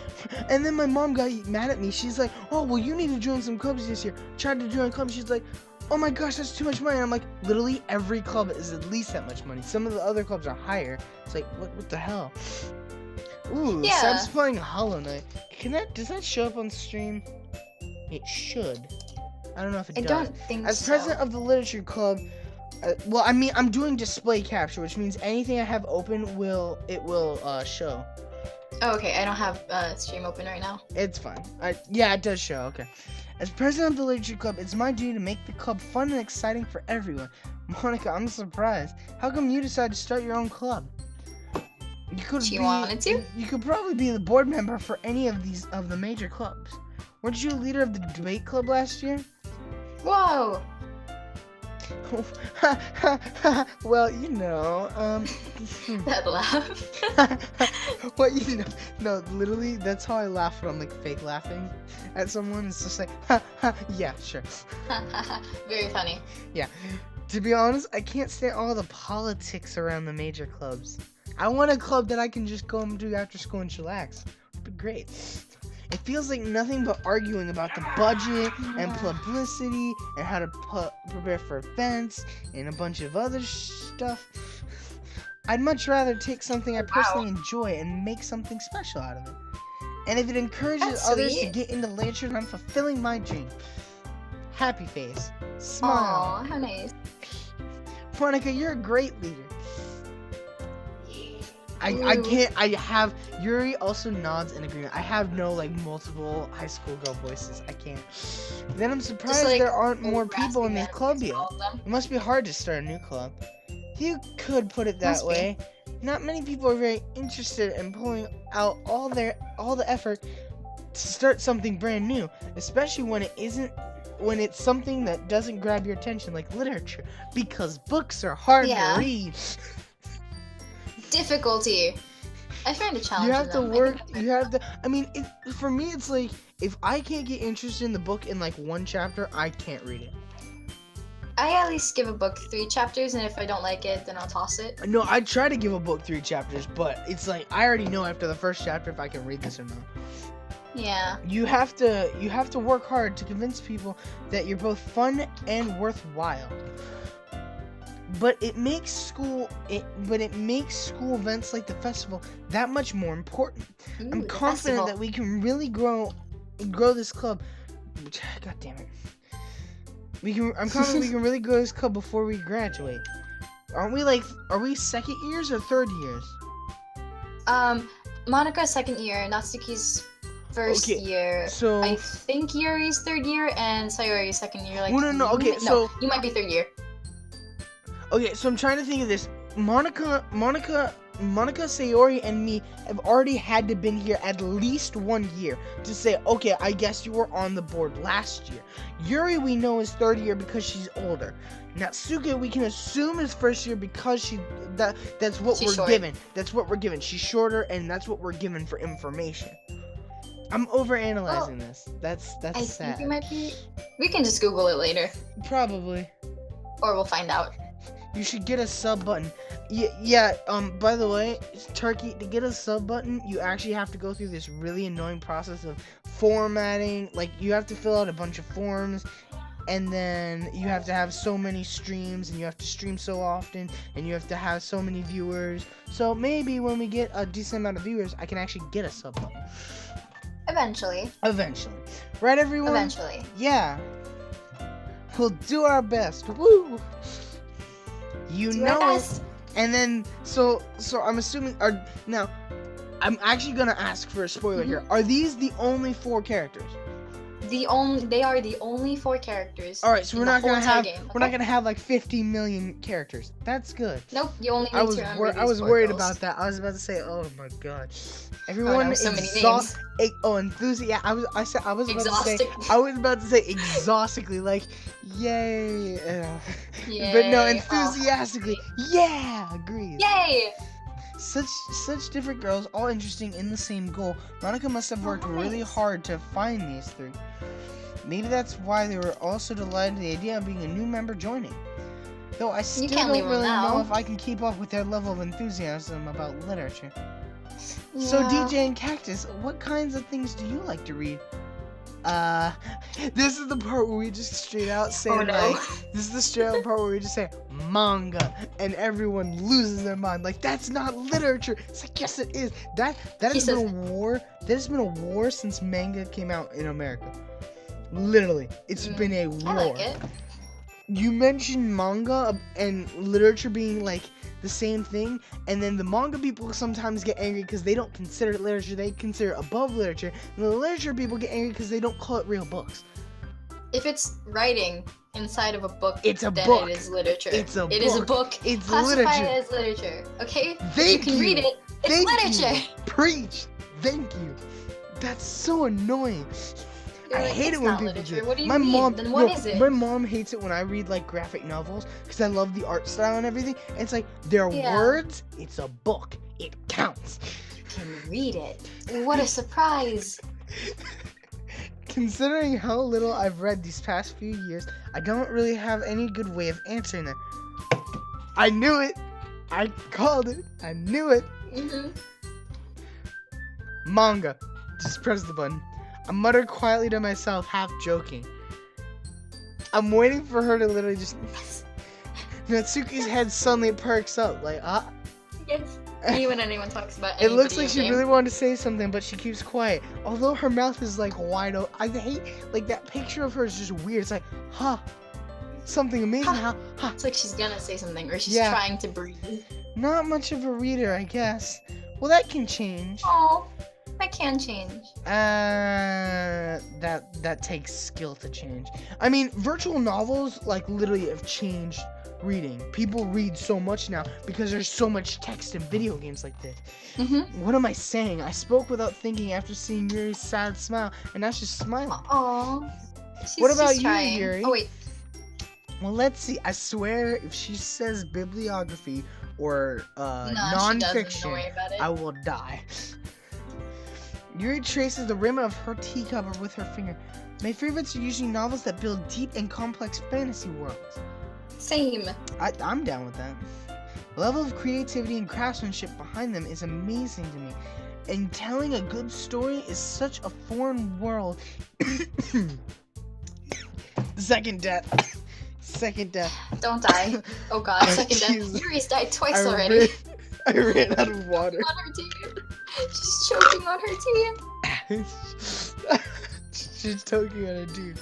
and then my mom got mad at me. She's like, oh, well, you need to join some clubs this year. Tried to join a club. She's like, oh my gosh, that's too much money. I'm like, literally every club is at least that much money. Some of the other clubs are higher. It's like, what the hell? Ooh, Yeah. Sam's playing Hollow Knight. Does that show up on stream? It should. I don't know if it does. I don't think As so. president of the literature club, well, I mean, I'm doing display capture, which means anything I have open will show. Oh, okay. I don't have stream open right now. It's fine. Yeah, it does show. Okay. As president of the literature club, it's my duty to make the club fun and exciting for everyone. Monica, I'm surprised. How come you decided to start your own club? She wanted to? You could probably be the board member for any of the major clubs. Weren't you a leader of the debate club last year? Whoa! Well, you know, That laugh. what, you know, no, literally, that's how I laugh when I'm, like, fake laughing at someone. It's just like, yeah, sure. Very funny. Yeah. To be honest, I can't stand all the politics around the major clubs. I want a club that I can just go and do after school and chillax. It'd be great. It feels like nothing but arguing about the budget and publicity and how to prepare for events and a bunch of other stuff. I'd much rather take something I personally enjoy and make something special out of it. And if it encourages That's others sweet. to get into literature, then I'm fulfilling my dream. Happy face. Smile. Aw, how nice. Monica, you're a great leader. I can't. I have Yuri also nods in agreement. I have no like multiple high school girl voices. I can't. Then I'm surprised like, there aren't old more people raspy in this man club amongst yet. all of them. It must be hard to start a new club. You could put it that Must be. way. Not many people are very interested in pulling out all the effort to start something brand new, especially when it's something that doesn't grab your attention like literature, because books are hard Yeah. to read. Difficulty. I find it challenging. You have to them. I work. think that's You have to. I mean, for me, it's like if I can't get interested in the book in like one chapter, I can't read it. I at least give a book 3 chapters, and if I don't like it, then I'll toss it. No, I try to give a book 3 chapters, but it's like I already know after the first chapter if I can read this or not. Yeah. You have to work hard to convince people that you're both fun and worthwhile. But it makes school events like the festival that much more important. Ooh, I'm the confident festival. that we can really grow this club. God damn it. I'm confident we can really grow this club before we graduate. Are we second years or third years? Monica's second year, Natsuki's first Okay, year. so- I think Yuri's third year and Sayori's second year. Like Well, no, you okay, might- so- you might be third year. Okay, so I'm trying to think of this. Monica, Sayori, and me have already had to been here at least 1 year to say, okay, I guess you were on the board last year. Yuri, we know, is third year because she's older. Natsuki, we can assume is first year because that's what She's we're short. given. That's what we're given. She's shorter, and that's what we're given for information. I'm overanalyzing this. That's I sad. think you might be. We can just Google it later, Probably. or we'll find out. You should get a sub button. Yeah, by the way, Turkey, to get a sub button, you actually have to go through this really annoying process of formatting. Like, you have to fill out a bunch of forms, and then you have to have so many streams, and you have to stream so often, and you have to have so many viewers. So maybe when we get a decent amount of viewers, I can actually get a sub button. Eventually. Eventually. Right, everyone? Eventually. Yeah. We'll do our best. Woo! You Do know our it. best. And then, so I'm assuming, now, I'm actually gonna ask for a spoiler here. Are these the only 4 characters? They are the only 4 characters. All right, so in we're the not whole gonna entire have game, we're not okay? gonna have like 50 million characters. That's good. Nope, you only need I was to remember I was these 4 worried girls. about that. I was about to say, oh my god, everyone no, so many exhaust. Enthusiastic. I was about Exhaustic. to say exhaustically, like, yay. Yay. But no, Oh. enthusiastically, yeah, agreed. Yay! Such different girls, all interesting in the same goal. Monica must have worked really nice. hard to find these 3. Maybe that's why they were also delighted at the idea of being a new member joining. Though I still can't don't leave 'em really know now. if I can keep up with their level of enthusiasm about literature. So Yeah. DJ and Cactus, what kinds of things do you like to read? This is the part where we just straight out say Oh, no. like, this is the straight out part where we just say manga, and everyone loses their mind. Like, that's not literature. It's like, yes, it is. That He has been says- a war. There's been a war since manga came out in America. Literally, it's been a war. I like it. You mentioned manga and literature being like the same thing, and then the manga people sometimes get angry because they don't consider it literature, they consider it above literature, and the literature people get angry because they don't call it real books. If it's writing inside of a book, It's a then book. it is literature. It's a It is a book. book. It's Classify literature. it as literature. Okay? If Thank you can you. read it. It's Thank literature. you. Preach. Thank you. That's so annoying. You're I like, hate it's it when not people literature. do. What do you my mean? mom, Then what no, is it? My mom hates it when I read like graphic novels because I love the art style and everything. And it's like they're Yeah. words. It's a book. It counts. You can read it. What a surprise. Considering how little I've read these past few years, I don't really have any good way of answering that. I knew it. I called it. I knew it. Mm-hmm. Manga. Just press the button. I muttered quietly to myself, half joking. I'm waiting for her to literally just... Natsuki's head suddenly perks up, like, ah. Yes. Me when anyone talks about It any looks video like she game. really wanted to say something, but she keeps quiet. Although her mouth is, like, wide open. I hate, like, that picture of her is just weird. It's like, huh. something amazing. Ha, ha. It's like she's gonna say something, or she's Yeah. trying to breathe. Not much of a reader, I guess. Well, that can change. Oh, that can change. That takes skill to change. I mean, virtual novels like literally have changed reading. People read so much now because there's so much text in video games like this. What am I saying? I spoke without thinking after seeing Yuri's sad smile, and now she's smiling. Oh. What about you, Yuri? Oh wait. Well, let's see. I swear, if she says bibliography or No, she doesn't. Don't non-fiction, worry about it. I will die. Yuri traces the rim of her tea cover with her finger. My favorites are usually novels that build deep and complex fantasy worlds. Same. I'm down with that. The level of creativity and craftsmanship behind them is amazing to me. And telling a good story is such a foreign world. Second death. Second death. Don't die. Oh god, second death. Jesus. Yuri's died twice already. I ran out of water. On her tea. She's choking on her tea. She's choking on a dude.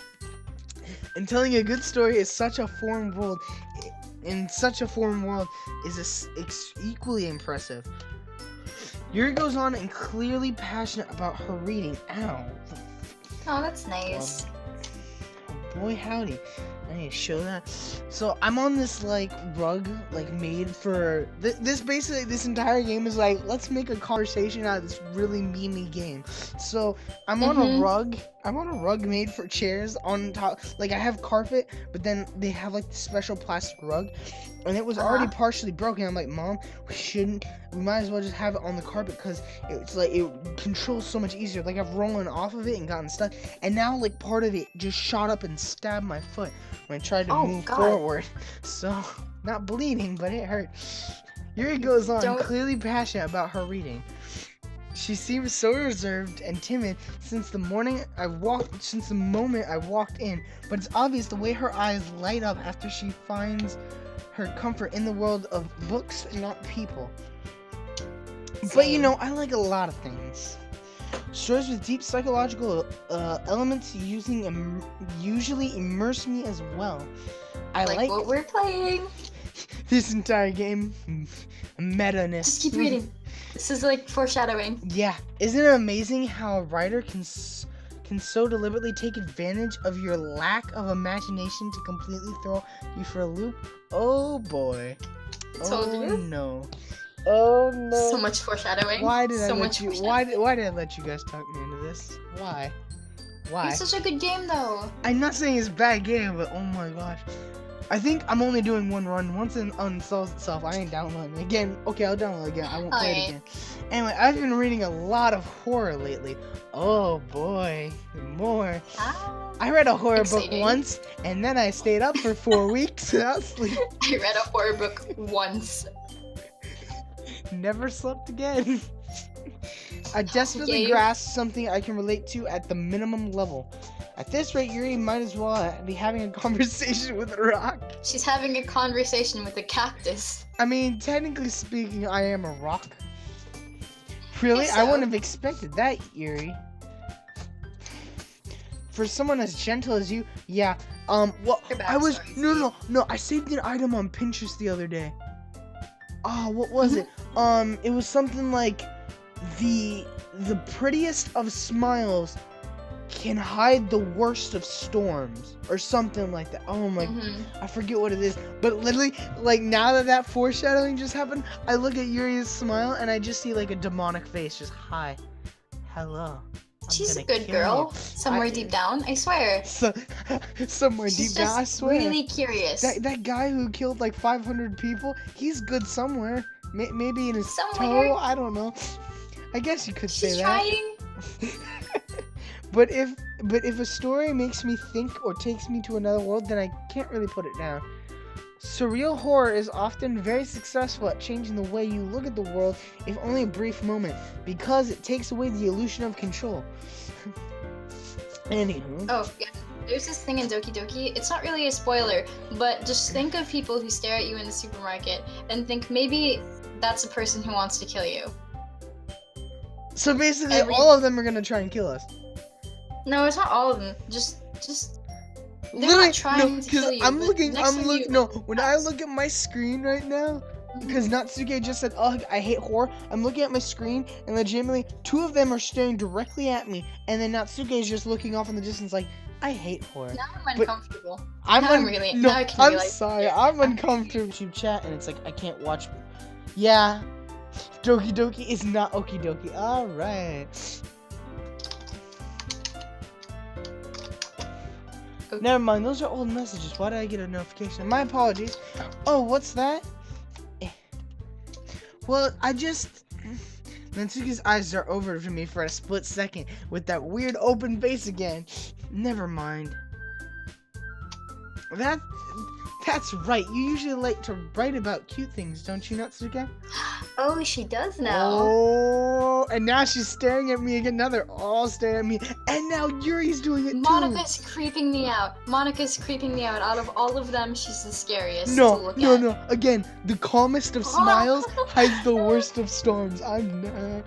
And telling a good story is such a foreign world. In such a foreign world is equally impressive. Yuri goes on and clearly passionate about her reading. Ow. Oh, that's nice. Boy howdy. I need to show that. So I'm on this like rug like made for this basically this entire game is like let's make a conversation out of this really memey game. So I'm on a rug. I'm on a rug made for chairs on top. Like I have carpet, but then they have like the special plastic rug, and it was already partially broken. I'm like, Mom, we might as well just have it on the carpet because it's like it controls so much easier. Like I've rollen off of it and gotten stuck, and now like part of it just shot up and stabbed my foot when I tried to move forward. So not bleeding, but it hurt. Yuri goes on, clearly passionate about her reading. She seems so reserved and timid since the moment I walked in, but it's obvious the way her eyes light up after she finds her comfort in the world of books and not people. But you know, I like a lot of things. Stories with deep psychological elements usually immerse me as well. I like what we're playing. This entire game. Meta-ness. Just keep reading. This is like foreshadowing. Yeah. Isn't it amazing how a writer can so deliberately take advantage of your lack of imagination to completely throw you for a loop? Oh boy. Told you. No. Oh no. So much foreshadowing. Why did I let you why did I let you guys talk me into this? Why? It's such a good game though. I'm not saying it's a bad game, but oh my gosh. I think I'm only doing one run. Once it uninstalls itself, I ain't downloading it again. Okay, I'll download it again. I won't play it again. Anyway, I've been reading a lot of horror lately. Oh boy, more. I read a horror book once, and then I stayed up for 4 weeks without sleep. I read a horror book once. Never slept again. I desperately grasp something I can relate to at the minimum level. At this rate, Yuri might as well be having a conversation with a rock. She's having a conversation with a cactus. I mean, technically speaking, I am a rock. Really? I wouldn't have expected that, Yuri. For someone as gentle as you, yeah. Well, I was no. I saved an item on Pinterest the other day. Oh, what was it? It was something like the prettiest of smiles can hide the worst of storms or something like that. Oh my, I forget what it is, but literally like now that foreshadowing just happened, I look at Yuri's smile and I just see like a demonic face just hi, hello. She's a good girl. Somewhere deep down, I swear. Somewhere deep down, I swear. Really curious. That guy who killed like 500 people, he's good somewhere. Maybe in his toe. I don't know. I guess you could say that. She's trying. But if a story makes me think or takes me to another world, then I can't really put it down. Surreal horror is often very successful at changing the way you look at the world, if only a brief moment, because it takes away the illusion of control. Anywho. Oh, yeah. There's this thing in Doki Doki. It's not really a spoiler, but just think of people who stare at you in the supermarket and think maybe that's a person who wants to kill you. So basically, all of them are gonna try and kill us. No, it's not all of them. Just Literally, not trying to kill you. I'm but looking. next I'm time looking. you- No, when I look at my screen right now, because Natsuke just said, "Oh, I hate horror." I'm looking at my screen, and legitimately, 2 of them are staring directly at me, and then Natsuke is just looking off in the distance, like, "I hate horror." Now I'm But uncomfortable. I'm Now I'm really- no. now I can I'm realize sorry. it. I'm uncomfortable. YouTube chat, and it's like I can't watch. Yeah, Doki Doki is not Okie Dokie. All right. Okay. Never mind. Those are old messages. Why did I get a notification? My apologies. Oh, what's that? Well, I just. Natsuki's eyes are over to me for a split second with that weird open face again. Never mind. That's right. You usually like to write about cute things, don't you, Natsuke? Oh, she does now. Oh, and now she's staring at me again. Now they're all staring at me, and now Yuri's doing it Monica's creeping me out. Monica's creeping me out. Out of all of them, she's the scariest too. to look at. No. Again, the calmest of smiles hides the worst of storms. I'm not.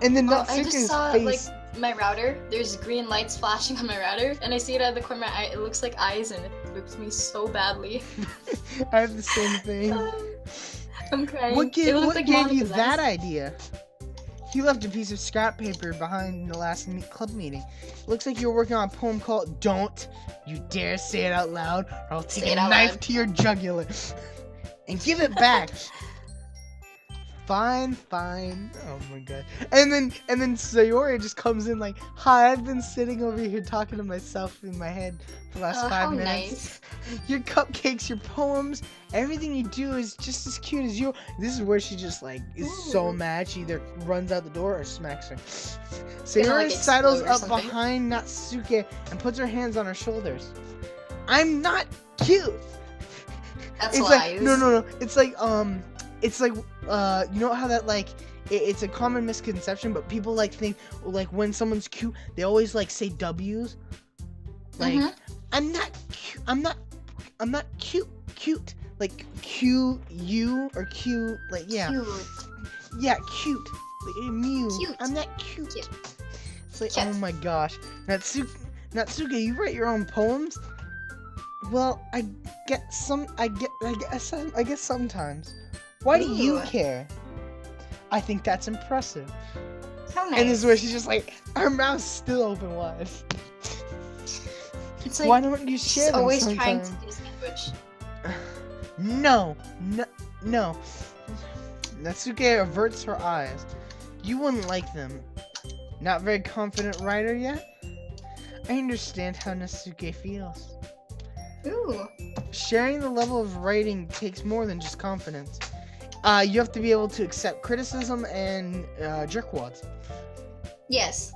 And then Oh, I just Natsuke's saw face. like my router. There's green lights flashing on my router, and I see it out of the corner of my eye. It looks like eyes, and it whips me so badly. I have the same thing. I'm crying. What It gave looked like you Monica's that eyes. idea? He left a piece of scrap paper behind the last club meeting. Looks like you're working on a poem called "Don't You Dare Say It Out Loud, or I'll take Say a it out knife loud. to your jugular and give it back." Fine. Oh my god. And then Sayori just comes in like, "Hi, I've been sitting over here talking to myself in my head for the last 5 how minutes. nice. Your cupcakes, your poems, everything you do is just as cute as you." This is where she just like is so Ooh. mad she either runs out the door or smacks her. Gonna, Sayori like, sidles explode or up something. behind Natsuke and puts her hands on her shoulders. "I'm not cute." That's It's lies. like no. It's like you know how that like it's a common misconception, but people like think like when someone's cute, they always like say W's. Like Mhm. I'm not cute. I'm not cute. Like Q-U or Q like yeah. Cute. Yeah, cute. Like Mew. Cute. I'm not cute. Cute. It's like Cute. oh my gosh. Natsuke, you write your own poems? Well, I guess sometimes. Why do you Ooh. care? I think that's impressive. How nice. And this is where she's just like, her mouth's still open wide. It's like Why don't you share she's them always sometime? trying to do sandwich. No. Natsuke averts her eyes. You wouldn't like them. Not very confident writer yet? I understand how Natsuke feels. Ooh. Sharing the level of writing takes more than just confidence. You have to be able to accept criticism and jerkwads. Yes.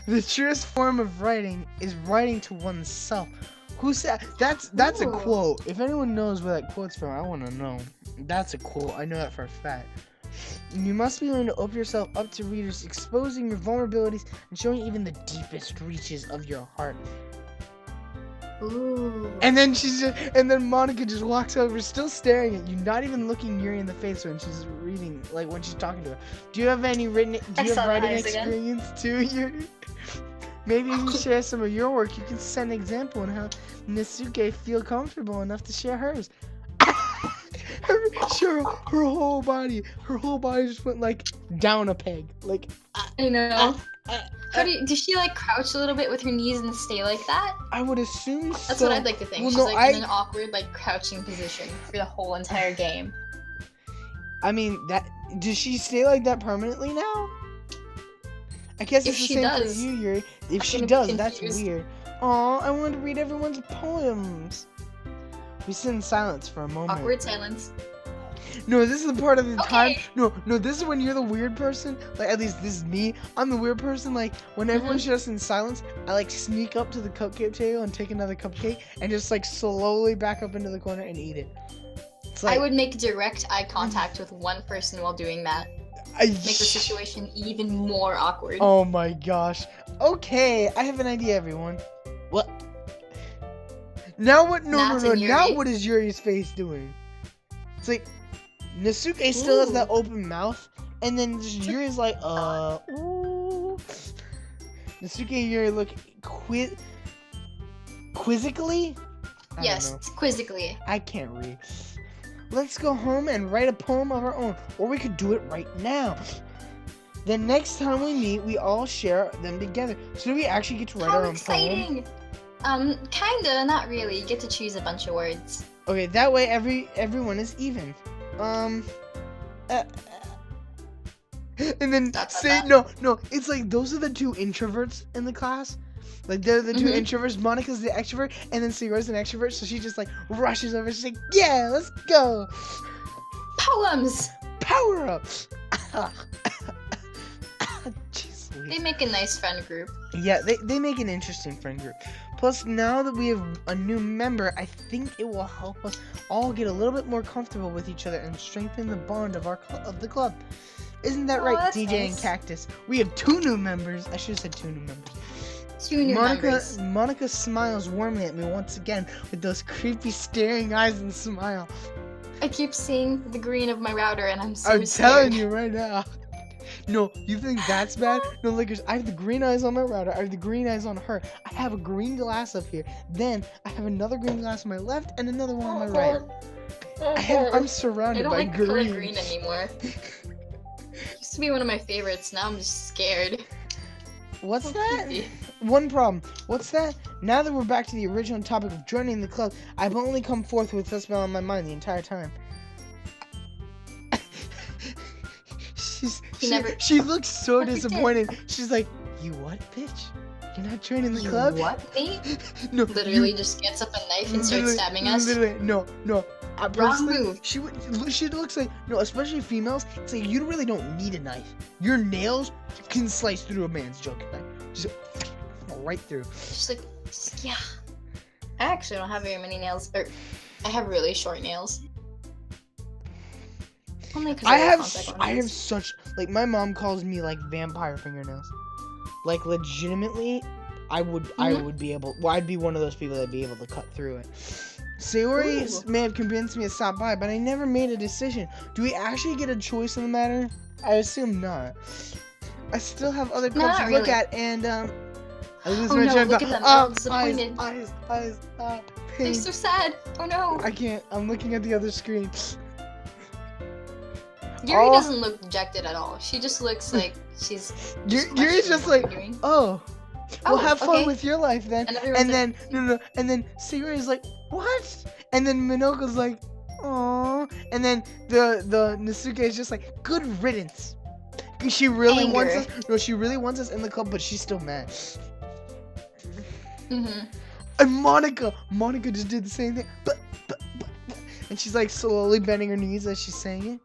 The truest form of writing is writing to oneself. Who said that's a Ooh. quote? If anyone knows where that quote's from, I want to know. That's a quote. I know that for a fact. You must be willing to open yourself up to readers, exposing your vulnerabilities and showing even the deepest reaches of your heart. Ooh. And then Monica just walks over, still staring at you, not even looking Yuri in the face when she's reading, like when she's talking to her. Do you have any writing experience too, Yuri? Maybe if you share some of your work, you can set an example on how Natsuke feel comfortable enough to share hers. her whole body just went like down a peg, like. I know. Does she like crouch a little bit with her knees and stay like that? I would assume so. That's what I'd like to think. Well, She's no, like in an awkward like crouching position for the whole entire game. I mean, does she stay like that permanently now? I guess If it's the she same does, for you, Yuri. If I'm she gonna be does, that's confused. weird. Aw, I wanted to read everyone's poems. We sit in silence for a moment. Awkward silence. No, this is the part of the time. Okay. No, this is when you're the weird person. Like, at least this is me. I'm the weird person. Like, when everyone's just in silence, I like sneak up to the cupcake table and take another cupcake and just like slowly back up into the corner and eat it. It's like, I would make direct eye contact with one person while doing that. Make the situation even more awkward. Oh my gosh. Okay, I have an idea, everyone. What? Now what? No. That's in Now Yuri. what is Yuri's face doing? It's like Natsuke still has that open mouth, and then just Yuri's like, ooh. Natsuke and Yuri look Quizzically? I don't Yes, know. quizzically. I can't read. Let's go home and write a poem of our own, or we could do it right now. Then next time we meet, we all share them together. So do we actually get to write How our own poem? exciting! Kinda, not really. You get to choose a bunch of words. Okay, that way everyone is even. And then say no. It's like those are the two introverts in the class. Like they're the two introverts. Monica's the extrovert, and then Sierra's an extrovert. So she just like rushes over. She's like, "Yeah, let's go." Poems! Power ups. Jeez They Louise. make a nice friend group. Yeah, they make an interesting friend group. Plus, now that we have a new member, I think it will help us all get a little bit more comfortable with each other and strengthen the bond of the club. Isn't that Oh, right, that's DJ and nice. Cactus? We have 2 new members. I should have said 2 new members. 2 new members. Monica smiles warmly at me once again with those creepy staring eyes and smile. I keep seeing the green of my router and I'm so I'm scared. telling you right now. No, you think that's bad? No, Lickers, I have the green eyes on my router. I have the green eyes on her. I have a green glass up here. Then I have another green glass on my left and another one on my right. I'm I surrounded don't by like color green. green anymore. Used to be one of my favorites, now I'm just scared. What's So that? creepy. One problem. What's that? Now that we're back to the original topic of joining the club, I've only come forth with this smell on my mind the entire time. She looks so What you did? disappointed. She's like, "You what, bitch? You're not joining the You club?" what, me? No, Literally just gets up a knife and starts literally- stabbing us. Literally, no. Wrong Personally, move. she looks like, no, especially females. It's like you really don't need a knife. Your nails can slice through a man's junket knife, just right through. Just like, yeah. I actually don't have very many nails. Or, I have really short nails. Only 'cause I wear have contact I have lenses. such, like, my mom calls me like vampire fingernails. Like legitimately, I would be able. Well, I'd be one of those people that'd be able to cut through it. Sayori Ooh. may have convinced me to stop by, but I never made a decision. Do we actually get a choice in the matter? I assume not. I still have other No, clubs not to look really. at, and I lose Oh my no, train of look thought. at them, they're all disappointed. eyes, They're pink. so sad. Oh no. I can't. I'm looking at the other screen. Yuri Oh. doesn't look dejected at all. She just looks like she's. Yuri's questioning just what like, we're doing. oh. Well, Oh, have fun okay. with your life then. And everyone's And like, then no, and then Sayori's like, what? And then Minoko's like, oh. And then the Nasuke is just like, good riddance. 'Cause she really wants us. Anger. No, she really wants us in the club, but she's still mad. Mm-hmm. And Monica just did the same thing. But. And she's like slowly bending her knees as she's saying it.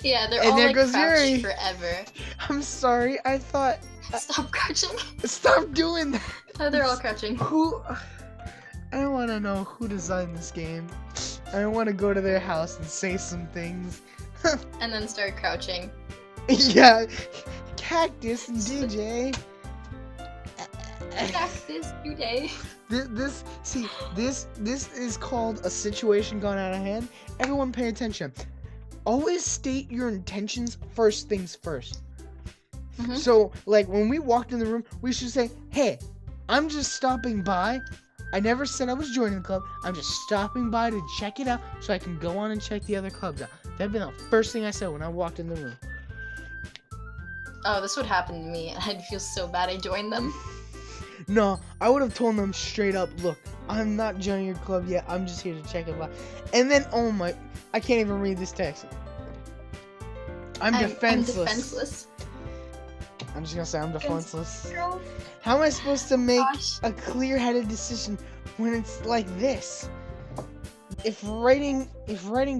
Yeah, they're And all there like goes crouched Yuri. forever. I'm sorry. I thought. Stop crouching. Stop doing that. Oh, they're all crouching. Who? I want to know who designed this game. I want to go to their house and say some things. And then start crouching. Yeah, Cactus and DJ. Cactus today. This is called a situation gone out of hand. Everyone pay attention. Always state your intentions first things first. Mhm. So, like, when we walked in the room, we should say, hey, I'm just stopping by. I never said I was joining the club. I'm just stopping by to check it out so I can go on and check the other clubs out. That'd be the first thing I said when I walked in the room. Oh, this would happen to me. I'd feel so bad I joined them. No, I would have told them straight up, look, I'm not joining your club yet. I'm just here to check it out. And then, oh my, I can't even read this text. I'm defenseless. I'm defenseless. I'm just gonna say I'm defenseless. Girl. How am I supposed to make Gosh. a clear-headed decision when it's like this? If writing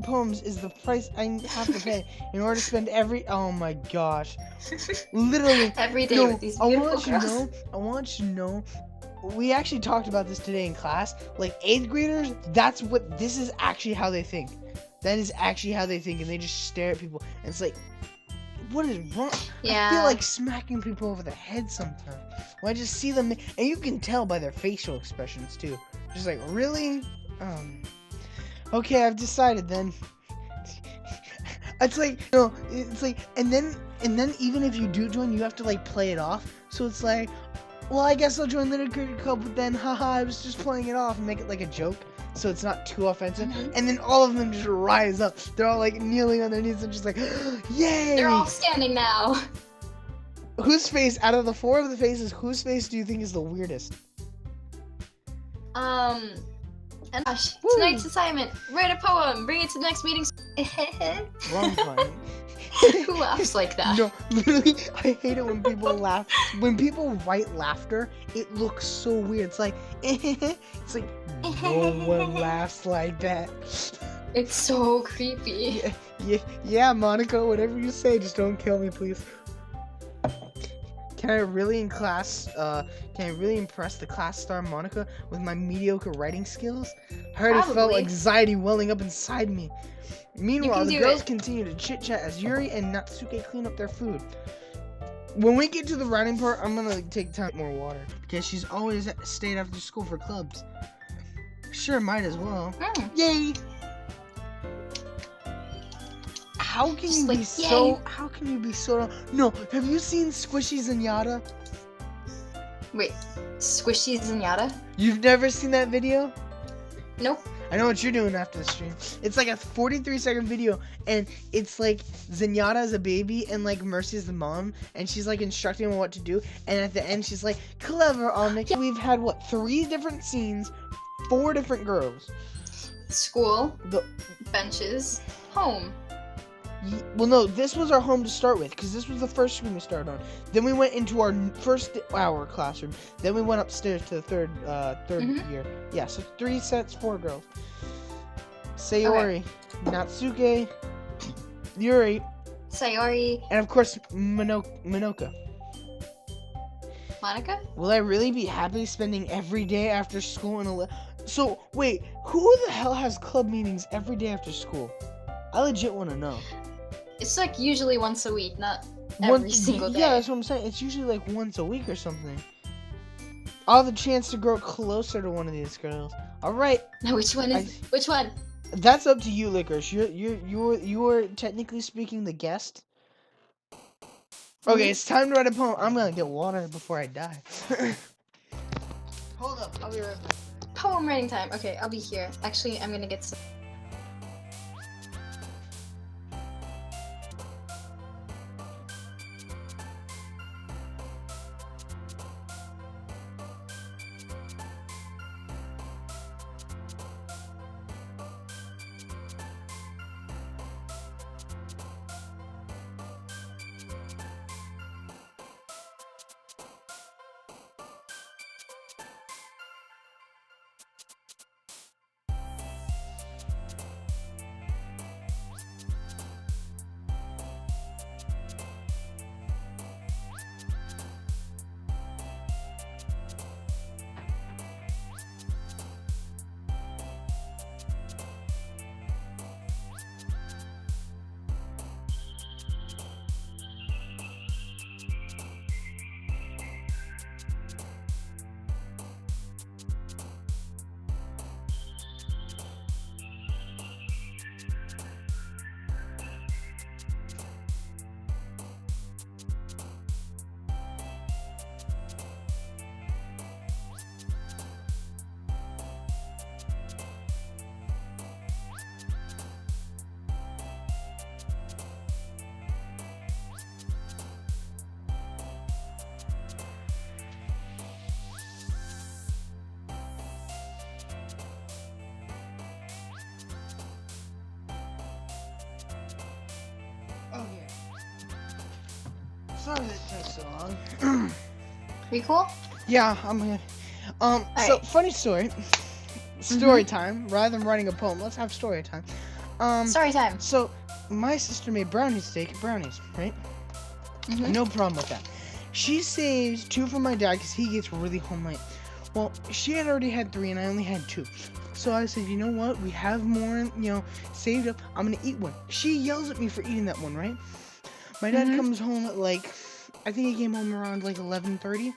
poems is the price I have to pay in order to spend oh my gosh, literally. Every day No, with these I beautiful want you girls. to know. I want you to know. We actually talked about this today in class. Like 8th graders, this is actually how they think. That is actually how they think, and they just stare at people. And it's like, what is wrong? Yeah. I feel like smacking people over the head sometimes. When I just see them, and you can tell by their facial expressions too. Just like, really? Okay, I've decided then. It's like, no, it's like, and then even if you do join, you have to like play it off. So it's like, well, I guess I'll join Little Cricket Club, but then, haha, I was just playing it off and make it like a joke, so it's not too offensive. Mhm. And then all of them just rise up. They're all like kneeling on their knees and just like, yay! They're all standing now. Whose face, out of the 4 of the faces, whose face do you think is the weirdest? And gosh, Woo. tonight's assignment: write a poem, bring it to the next meeting. Wrong point. Who laughs like that? No, literally, I hate it when people laugh. When people write laughter, it looks so weird. It's like, it's like, no one laughs like that. It's so creepy. Yeah, Monica, whatever you say, just don't kill me, please. Can I really impress the class star Monica with my mediocre writing skills? I already felt Probably. anxiety welling up inside me. Meanwhile, the do girls it. continue to chit-chat as Yuri and Natsuke clean up their food. When we get to the writing part, I'm gonna take time more water because she's always stayed after school for clubs. Sure, might as well. Mm. Yay! How can Just you like, be so? How can you be so? No, have you seen Squishy Zenyatta? Wait, Squishy Zenyatta? You've never seen that video? Nope. I know what you're doing after the stream. It's like a 43-second video, and it's like Zenyatta is a baby, and like Mercy is the mom, and she's like instructing him what to do, and at the end she's like, clever, Omnic. We've had, what, 3 different scenes, 4 different girls. School, The, benches, home. well, no, this was our home to start with, because this was the first screen we started on. Then we went into our first hour classroom. Then we went upstairs to the third Mhm. year. Yeah, so 3 sets, 4 girls. Sayori, Natsuke, Yuri, Sayori, and of course Minoka. Monica? Will I really be happy spending every day after school in a So, wait, who the hell has club meetings every day after school? I legit want to know. It's like usually once a week, not every single day. Yeah, that's what I'm saying. It's usually like once a week or something. I'll have the chance to grow closer to one of these girls. All right, Now which one is which one? that's up to you, Licorice. You're technically speaking the guest. Okay, it's time to write a poem. I'm gonna get water before I die. Hold up, I'll be right back. Poem writing time. Okay, I'll be here. Actually, I'm gonna get some. Oh yeah. Sorry that took so long. We cool? Yeah, I'm here. So Alright. funny story. Story time. Rather than writing a poem, let's have story time. Story time. So my sister made brownies, right? Mhm. No problem with that. She saved 2 for my dad because he gets really home late. Well, she had already had 3 and I only had 2. So I said, you know what? We have more, saved up. I'm gonna eat one. She yells at me for eating that one, right? My dad Mhm. comes home at I think he came home around 11:30.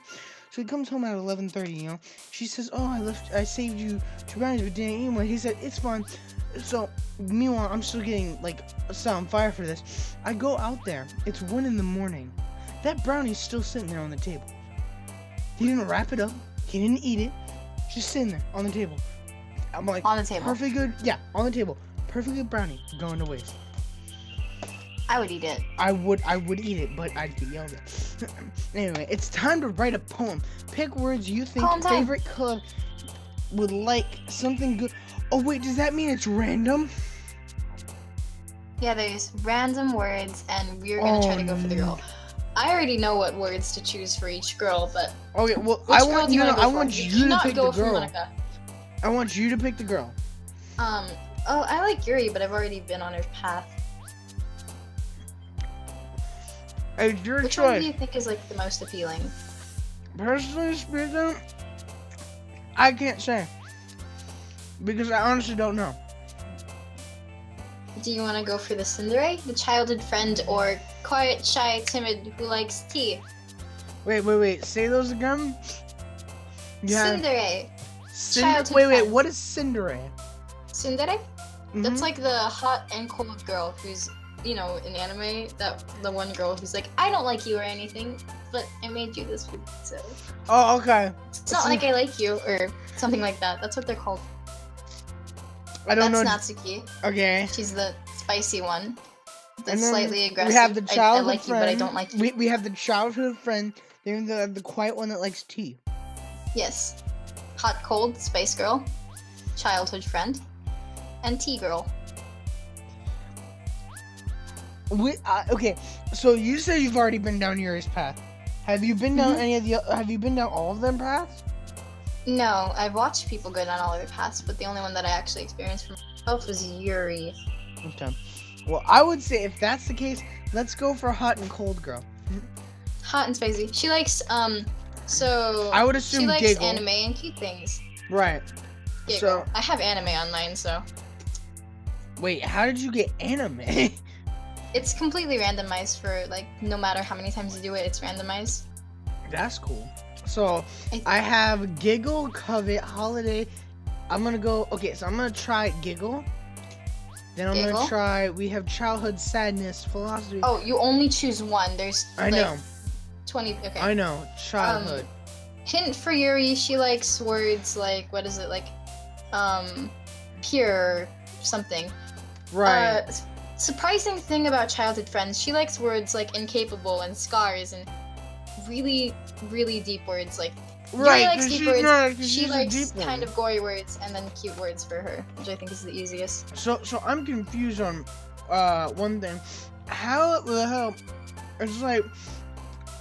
So he comes home at 11:30. She says, oh, I saved you 2 brownies but didn't eat one. He said, it's fine. So meanwhile, I'm still getting set on fire for this. I go out there. It's 1 in the morning. That brownie's still sitting there on the table. He didn't wrap it up. He didn't eat it. Just sitting there on the table. I'm like, On the table. perfect good. Yeah, on the table. Perfect good brownie going to waste. I would eat it. I would eat it, but I'd get yelled at. Anyway, it's time to write a poem. Pick words you think Poem time. favorite club would like something good. Oh wait, does that mean it's random? Yeah, there's random words, and we're gonna try to go for the girl. I already know what words to choose for each girl, but Okay, well, which I girl want do you you. wanna go I for? want You you to cannot pick go the for girl. Monica. I want you to pick the girl. Oh, I like Yuri, but I've already been on her path. It's your Which one do choice. you think is like the most appealing? Personally speaking, I can't say because I honestly don't know. Do you want to go for the tsundere, the childhood friend, or quiet, shy, timid who likes tea? Wait. Say those again. Yeah. Tsundere. Cinder- childhood wait. friend. What is Cinderella? Tsundere? That's Mhm. like the hot and cold girl who's, in anime, the one girl who's like, I don't like you or anything, but I made you this food, so Oh, okay. it's not like I like you or something like that. That's what they're called. I don't know. That's Natsuki. Okay. She's the spicy one. The And then slightly aggressive. We have the I childhood like you, friend. but I don't like you. We have the childhood friend. Then the quiet one that likes tea. Yes. Hot, cold, space girl, childhood friend, and tea girl. Okay, so you say you've already been down Yuri's path. Have you been down any of the? Have you been down all of them paths? No, I've watched people go down all their paths, but the only one that I actually experienced for myself was Yuri. Okay. Well, I would say if that's the case, let's go for hot and cold girl. Hot and spicy. She likes so I would assume she likes giggle. anime and cute things. Right. Giggle. So I have anime on mine, so wait, how did you get anime? it's completely randomized for like no matter how many times you do it, it's randomized. That's cool. So I have giggle, covet, holiday. I'm gonna go. Okay, so I'm gonna try giggle. Then I'm Giggle? gonna try. We have childhood sadness, philosophy. Oh, you only choose one. There's I like know. 20. Okay. I know. Childhood. Hint for Yuri, she likes words like what is it like, pure something. Right. Surprising thing about childhood friends, she likes words like incapable and scars and really, really deep words like. Yuri Right. likes 'cause deep she's words. not- 'cause She she's a likes deep one. kind of gory words and then cute words for her, which I think is the easiest. So I'm confused on one thing. How the hell? It's like,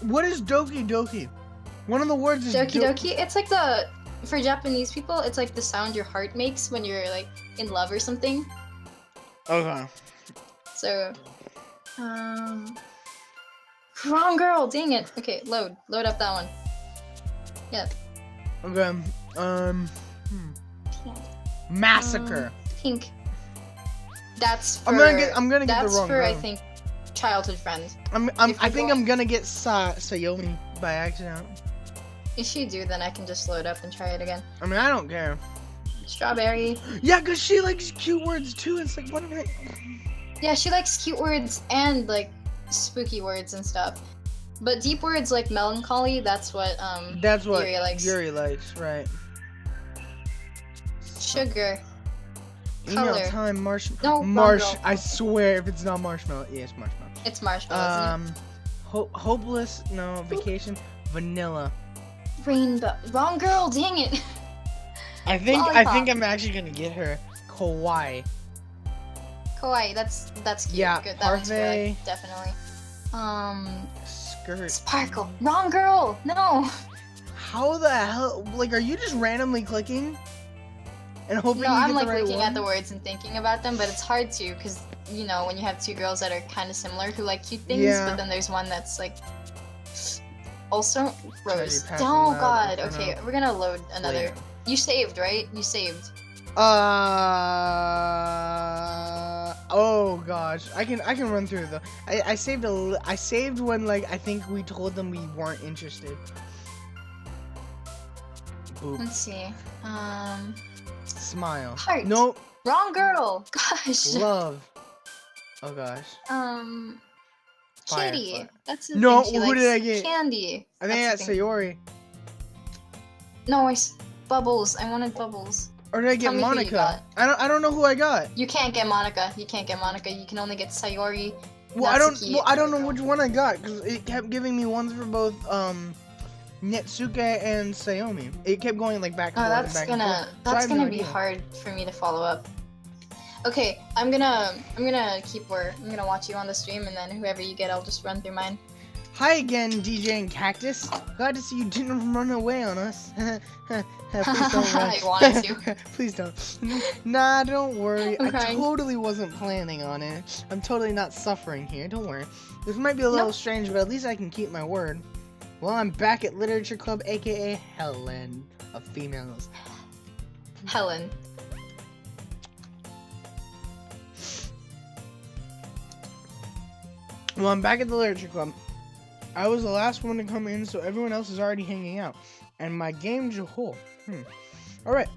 what is doki doki? One of the words is Doki doki, it's like for Japanese people, it's like the sound your heart makes when you're like in love or something. Okay. So, wrong girl, dang it. Okay, load up that one. Yep. Okay. Massacre. Pink. That's for. I'm gonna get the that's wrong for I girl. think childhood friend. I think I'm gonna get Sayomi by accident. If you do, then I can just load up and try it again. I mean, I don't care. Strawberry. Yeah, cause she likes cute words too. It's like, what am I? Yeah, she likes cute words and like spooky words and stuff. But deep words like melancholy, that's what Yuri likes. Yuri likes, right? Sugar. Email Color. time, marshmallow. No, wrong girl. I swear, if it's not marshmallow, yeah, it's marshmallow. It's marshmallow, isn't Hopeless. No, vacation. Vanilla. it? Rainbow. Wrong girl, dang it. I think Lollipop. I'm actually gonna get her kawaii. Kawaii, that's cute. Yeah, Good. That one's for parfait. like, definitely. Skirt. Sparkle. Wrong girl. No. How the hell? Like, are you just randomly clicking and hoping No, you I'm get like the right looking one? at the words and thinking about them, but it's hard to because when you have two girls that are kind of similar who like cute things, Yeah. but then there's one that's like also rose. passing Oh that God. in front Okay, of- we're gonna load another. Wait. You saved, right? You saved. Oh gosh, I can run through though. I saved when like I think we told them we weren't interested. Boop. Let's see. Smile. Heart. Nope. Wrong girl. Gosh. Love. Oh gosh. Kitty. Fire. That's the No, thing she who likes. did I get? Candy. I think That's that's the thing. Sayori. No, Bubbles. I wanted Bubbles. Or did I get Tell me who you Monica? got. I don't know who I got. You can't get Monica. You can't get Monica. You can only get Sayori. Well, Natsuki, I don't know Kuriko. which one I got because it kept giving me ones for both Netsuke and Sayomi. It kept going like back and Oh, forth. that's and back and forth. So I that's have gonna no be idea. hard for me to follow up. Okay, I'm gonna watch you on the stream, and then whoever you get, I'll just run through mine. Hi again, DJ and Cactus. Glad to see you didn't run away on us. Please don't run. I wanted to. Please don't. Nah, don't worry. I'm I crying. totally wasn't planning on it. I'm totally not suffering here. Don't worry. This might be a little Nope. strange, but at least I can keep my word. Well, I'm back at Literature Club, aka Helen of Females. Helen. Well, I'm back at the Literature Club. I was the last one to come in, so everyone else is already hanging out. And my game Jahul. Alright.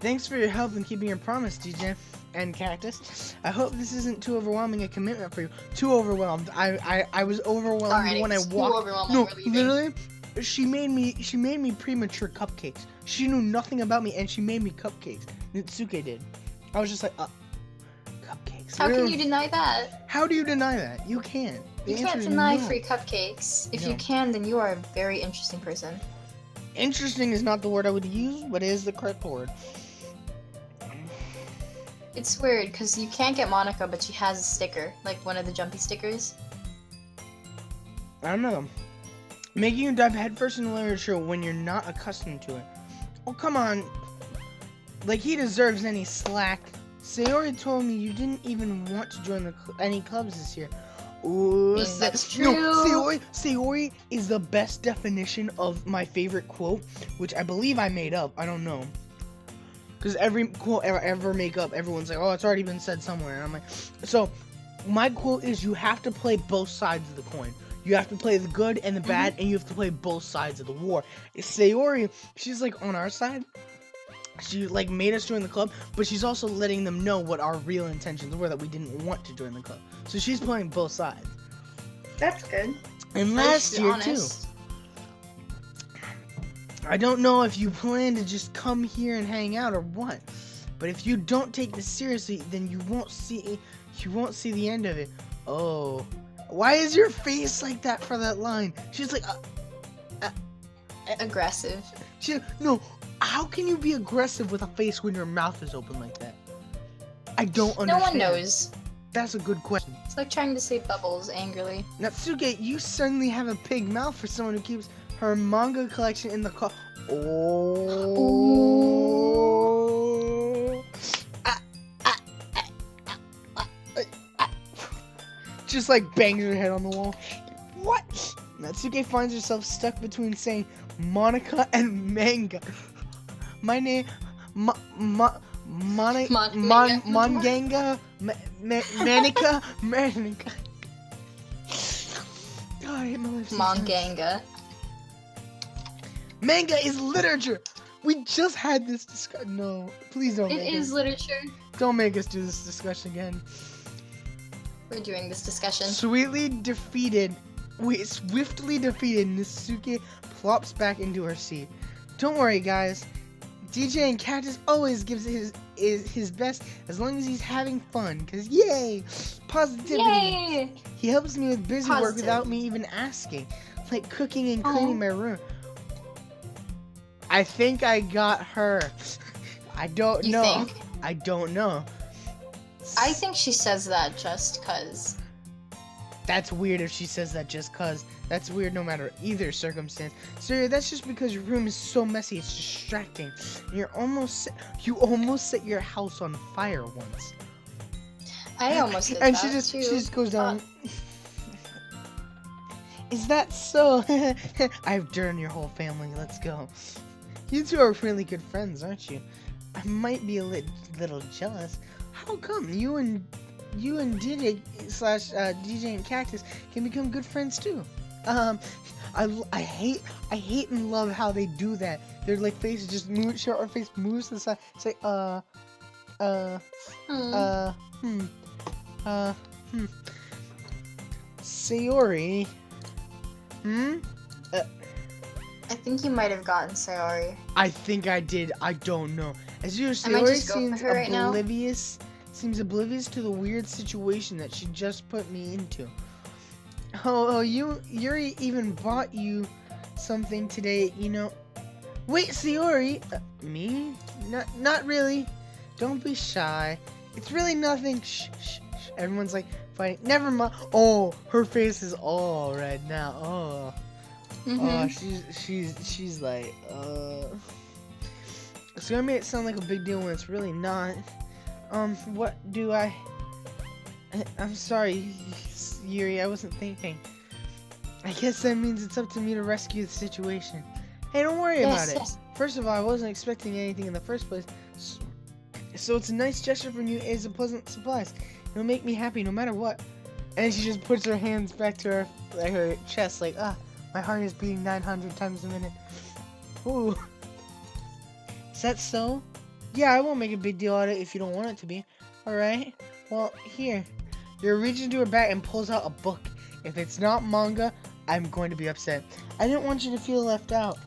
Thanks for your help in keeping your promise, DJ and Cactus. I hope this isn't too overwhelming a commitment for you. Too overwhelmed. I was overwhelmed Alright, when I it's too walked. overwhelming, No, we're leaving. literally, she made me premature cupcakes. She knew nothing about me, and she made me cupcakes. Nitsuke did. I was just like, cupcakes. How can Really? you deny that? How do you deny that? You can't. The You answer can't is deny no. free cupcakes. If No. you can, then you are a very interesting person. Interesting is not the word I would use, but it is the correct word. It's weird because you can't get Monica, but she has a sticker, like one of the jumpy stickers. I don't know. Making you dive headfirst into literature when you're not accustomed to it. Oh, come on. Like, he deserves any slack. Sayori told me you didn't even want to join any clubs this year. Ooh, That's No, true. Sayori is the best definition of my favorite quote, which I believe I made up. I don't know. Because every quote I ever make up, everyone's like, oh, it's already been said somewhere. And I'm like, so my quote is you have to play both sides of the coin. You have to play the good and the bad, and you have to play both sides of the war. Sayori, she's like on our side. She like made us join the club, but she's also letting them know what our real intentions were, that we didn't want to join the club. So she's playing both sides. That's good. And last year too. I don't know if you plan to just come here and hang out or what, but if you don't take this seriously, then you won't see the end of it. Oh, why is your face like that for that line? She's like, Aggressive. no. How can you be aggressive with a face when your mouth is open like that? I don't understand. No one knows. That's a good question. It's like trying to say bubbles angrily. Natsuke, you certainly have a big mouth for someone who keeps her manga collection in the car. Oh. Just like bangs her head on the wall. What? Natsuke finds herself stuck between saying Monica and manga. My name, Manganga, Manica. God, I hate my life sometimes. Manganga. Manga is literature. We just had this discussion. No, please don't. It is literature. Don't make us do this discussion again. We're doing this discussion. Swiftly defeated, Natsuke plops back into her seat. Don't worry, guys. DJ and Cactus always gives his best as long as he's having fun. Cause yay, positivity. Yay! He helps me with busy work Positive. without me even asking, like cooking and cleaning my room. I think I got her. I don't You know. think? I don't know. I think she says that just cause. That's weird if she says that just cause. That's weird no matter either circumstance. So that's just because your room is so messy, it's distracting. You almost set your house on fire once. I almost did And that she just too. goes down. Is that so? I've done your whole family. Let's go. You two are really good friends, aren't you? I might be a little jealous. How come you and DJ / DJ and Cactus can become good friends too? I hate and love how they do that. Their like faces just move, our face moves to the side. It's like Sayori. I think you might have gotten Sayori. I think I did. I don't know. As you I might Sayori just go for seems her right now. oblivious. Seems oblivious to the weird situation that she just put me into. Oh, Yuri even bought you something today. You know. Wait, Sayori. Me? Not really. Don't be shy. It's really nothing. Shh, shh, shh. Everyone's like fighting. Never mind. Oh, her face is all red now. Oh. Oh, she's like, So I made it sound like a big deal when it's really not. What do I'm sorry, Yuri, I wasn't thinking. I guess that means it's up to me to rescue the situation. Hey, don't worry about it. First of all, I wasn't expecting anything in the first place. So it's a nice gesture from you as a pleasant surprise. It'll make me happy no matter what. And she just puts her hands back to her chest like, my heart is beating 900 times a minute. Ooh. Is that so? Yeah, I won't make a big deal out of it if you don't want it to be. Alright. Well, here. Yuri reaches into her bag and pulls out a book. If it's not manga, I'm going to be upset. I didn't want you to feel left out.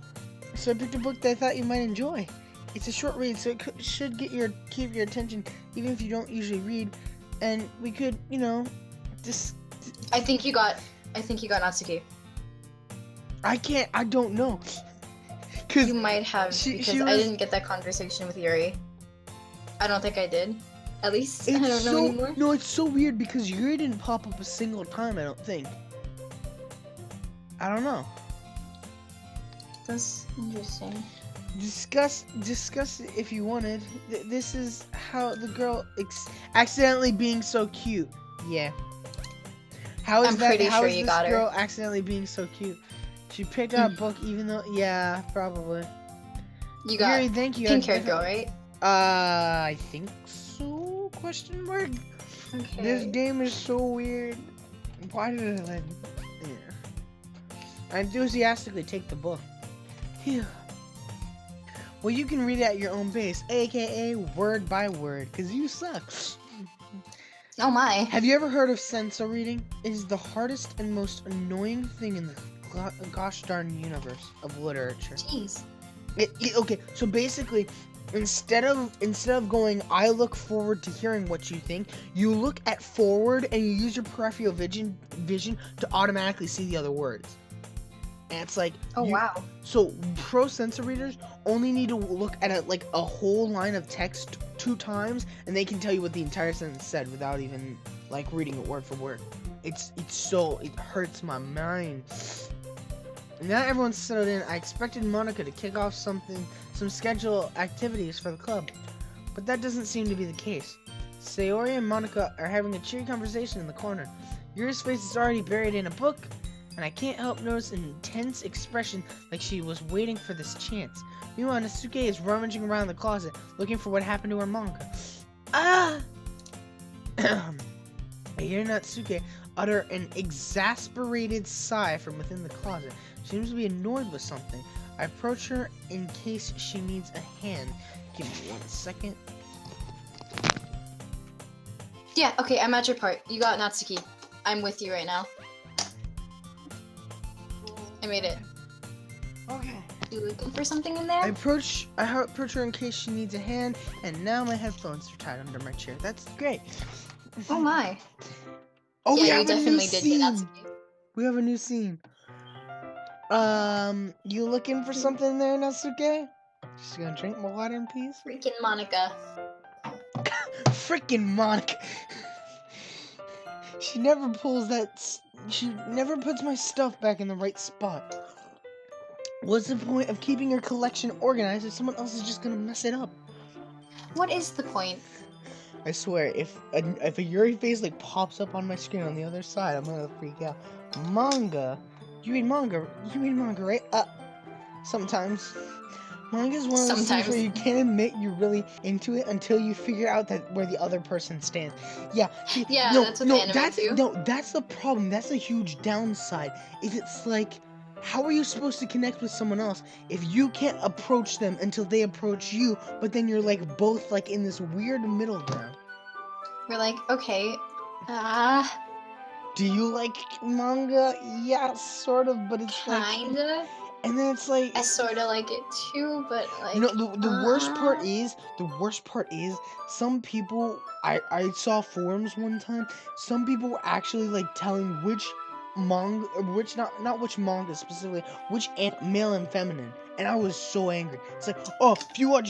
So I picked a book that I thought you might enjoy. It's a short read, so it should keep your attention, even if you don't usually read. And we could, you know, just... I think you got Natsuki. I don't know. Cause you might have, because I didn't get that conversation with Yuri. I don't think I did. At least, I don't know anymore. No, it's so weird because Yuri didn't pop up a single time, I don't think. I don't know. That's interesting. Discuss it if you wanted. This is how the girl accidentally being so cute. Yeah. How is this girl accidentally being so cute? She picked up a book even though, yeah, probably. You got Yuri, thank you. Pink-haired girl, right? I think so, question mark? Okay. This game is so weird. Why did I let yeah. I enthusiastically take the book. Phew. Well, you can read it at your own pace, aka word by word, because you suck. Oh my. Have you ever heard of sensor reading? It is the hardest and most annoying thing in the gosh darn universe of literature. Jeez. Okay, so basically, instead of going, I look forward to hearing what you think, you look at forward and you use your peripheral vision to automatically see the other words. And it's like, oh wow. So pro sensor readers only need to look at a whole line of text 2 times, and they can tell you what the entire sentence said without even like reading it word for word. It hurts my mind. Now everyone's settled in, I expected Monica to kick off some scheduled activities for the club, but that doesn't seem to be the case. Sayori and Monica are having a cheery conversation in the corner. Yuri's face is already buried in a book, and I can't help notice an intense expression like she was waiting for this chance. Meanwhile, Natsuki is rummaging around the closet, looking for what happened to her manga. Ah! I hear Natsuki utter an exasperated sigh from within the closet. She seems to be annoyed with something. I approach her in case she needs a hand. Give me 1 second. Yeah, okay, I'm at your part. You got Natsuki. I'm with you right now. I made it. Okay. You looking for something in there? I approach her in case she needs a hand, and now my headphones are tied under my chair. That's great. Oh my. Oh, yeah, you definitely did get Natsuki. We have a new scene. You looking for something there, Natsuki? She's gonna drink my water in peace? Freaking Monica. Freaking Monica. She never puts my stuff back in the right spot. What's the point of keeping your collection organized if someone else is just gonna mess it up? What is the point? I swear, if a Yuri face pops up on my screen on the other side, I'm gonna freak out. Manga? You read manga, right? Sometimes. Manga's one of those things where you can't admit you're really into it until you figure out where the other person stands. Yeah. That's what the anime do. No, that's the problem. That's a huge downside. It's like, how are you supposed to connect with someone else if you can't approach them until they approach you, but then you're both in this weird middle ground? We're like, okay, do you like manga? Yeah, sort of, but it's kinda. And then it's like, I sort of like it too, but like. you know, the worst part is some people, I saw forums one time, some people were actually like telling which manga, which not which manga specifically, which male and feminine, and I was so angry. It's like, oh, if you watch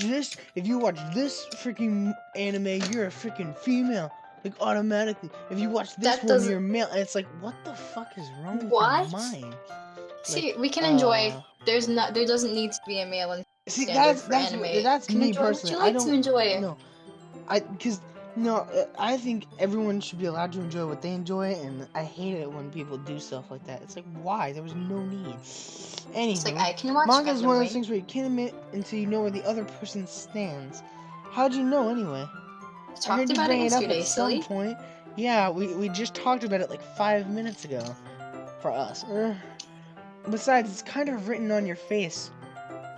this freaking anime, you're a freaking female, like automatically. If you watch this That one, doesn't- you're male, and it's like, what the fuck is wrong with What? your mind? See, Like, we can enjoy. There doesn't need to be a male and See, standard that's for anime. that's You can me enjoy personally. What you like to enjoy. No, I think everyone should be allowed to enjoy what they enjoy, and I hate it when people do stuff like that. It's like, why? There was no need. It's like Anywho, I can watch manga is Gundam one of Wing. those things where you can't admit until you know where the other person stands. How'd you know anyway? I Talked heard you about it bring it up yesterday, at some silly. point. Yeah, we just talked about it like 5 minutes ago. For us. Besides, it's kind of written on your face.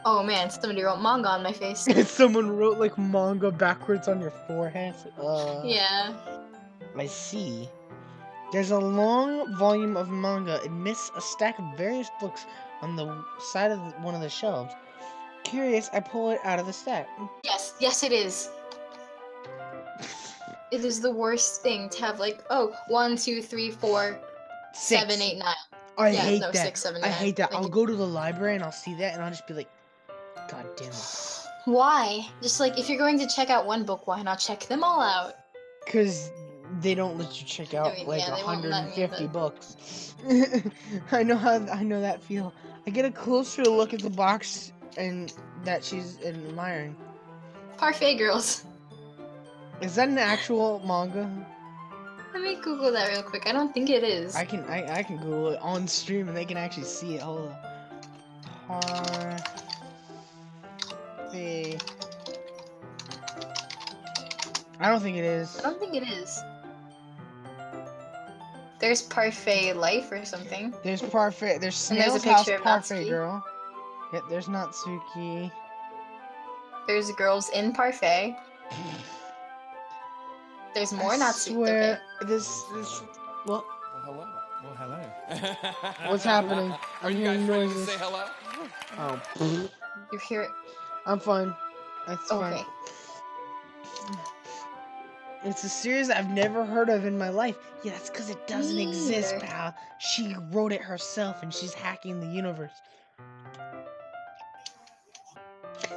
Oh man, somebody wrote manga on my face. Someone wrote like manga backwards on your forehead. Yeah. I see. There's a long volume of manga amidst a stack of various books on the side of one of the shelves. Curious, I pull it out of the stack. Yes, it is. It is the worst thing to have like 1, 2, 3, 4, 7, 6. 8, 9. I Yeah, hate no, that. 6, 7, I 9. hate that. Thank I'll you. go to the library and I'll see that and I'll just be like, God damn it. Why? Just like if you're going to check out one book, why not check them all out? Because they don't let you check out mean, like yeah, they won't let me, 150 but- books. I know that feel. I get a closer look at the box and that she's admiring. Parfait Girls. Is that an actual manga? Let me Google that real quick. I don't think it is. I can Google it on stream and they can actually see it. Hold on. Parfait. I don't think it is. I don't think it is. There's Parfait Life or something. There's Parfait. There's And there's a Snail's House picture of Parfait Natsuki. Girl. Yep, there's Natsuki. There's girls in Parfait. There's more I Natsuki. swear, Okay. this what? Well, hello. Well, hello. What's happening? Are I'm you guys hearing ready to noises. say hello? Oh, You hear it? I'm fine. That's fine. Okay. It's a series I've never heard of in my life. Yeah, that's because it doesn't Me exist, neither. pal. She wrote it herself and she's hacking the universe.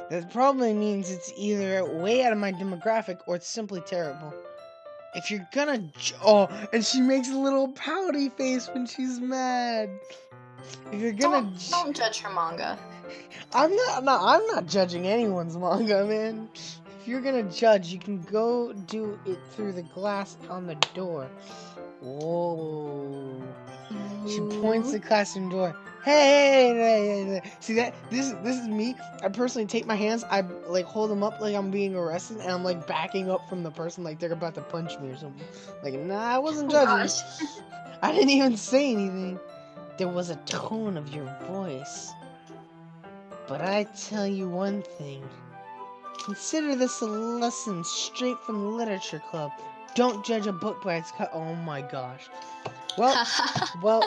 That probably means it's either way out of my demographic or it's simply terrible. If you're gonna and she makes a little pouty face when she's mad. If you're gonna Don't judge her manga. I'm not judging anyone's manga, man. If you're gonna judge, you can go do it through the glass on the door. Whoa. She points the classroom door. Hey. See that? This is me. I personally take my hands, I like hold them up like I'm being arrested, and I'm like backing up from the person like they're about to punch me or something. Like, nah, I wasn't Oh, judging. gosh. I didn't even say anything. There was a tone of your voice. But I tell you one thing. Consider this a lesson straight from the literature club. Don't judge a book by its cover. Oh my gosh. Well,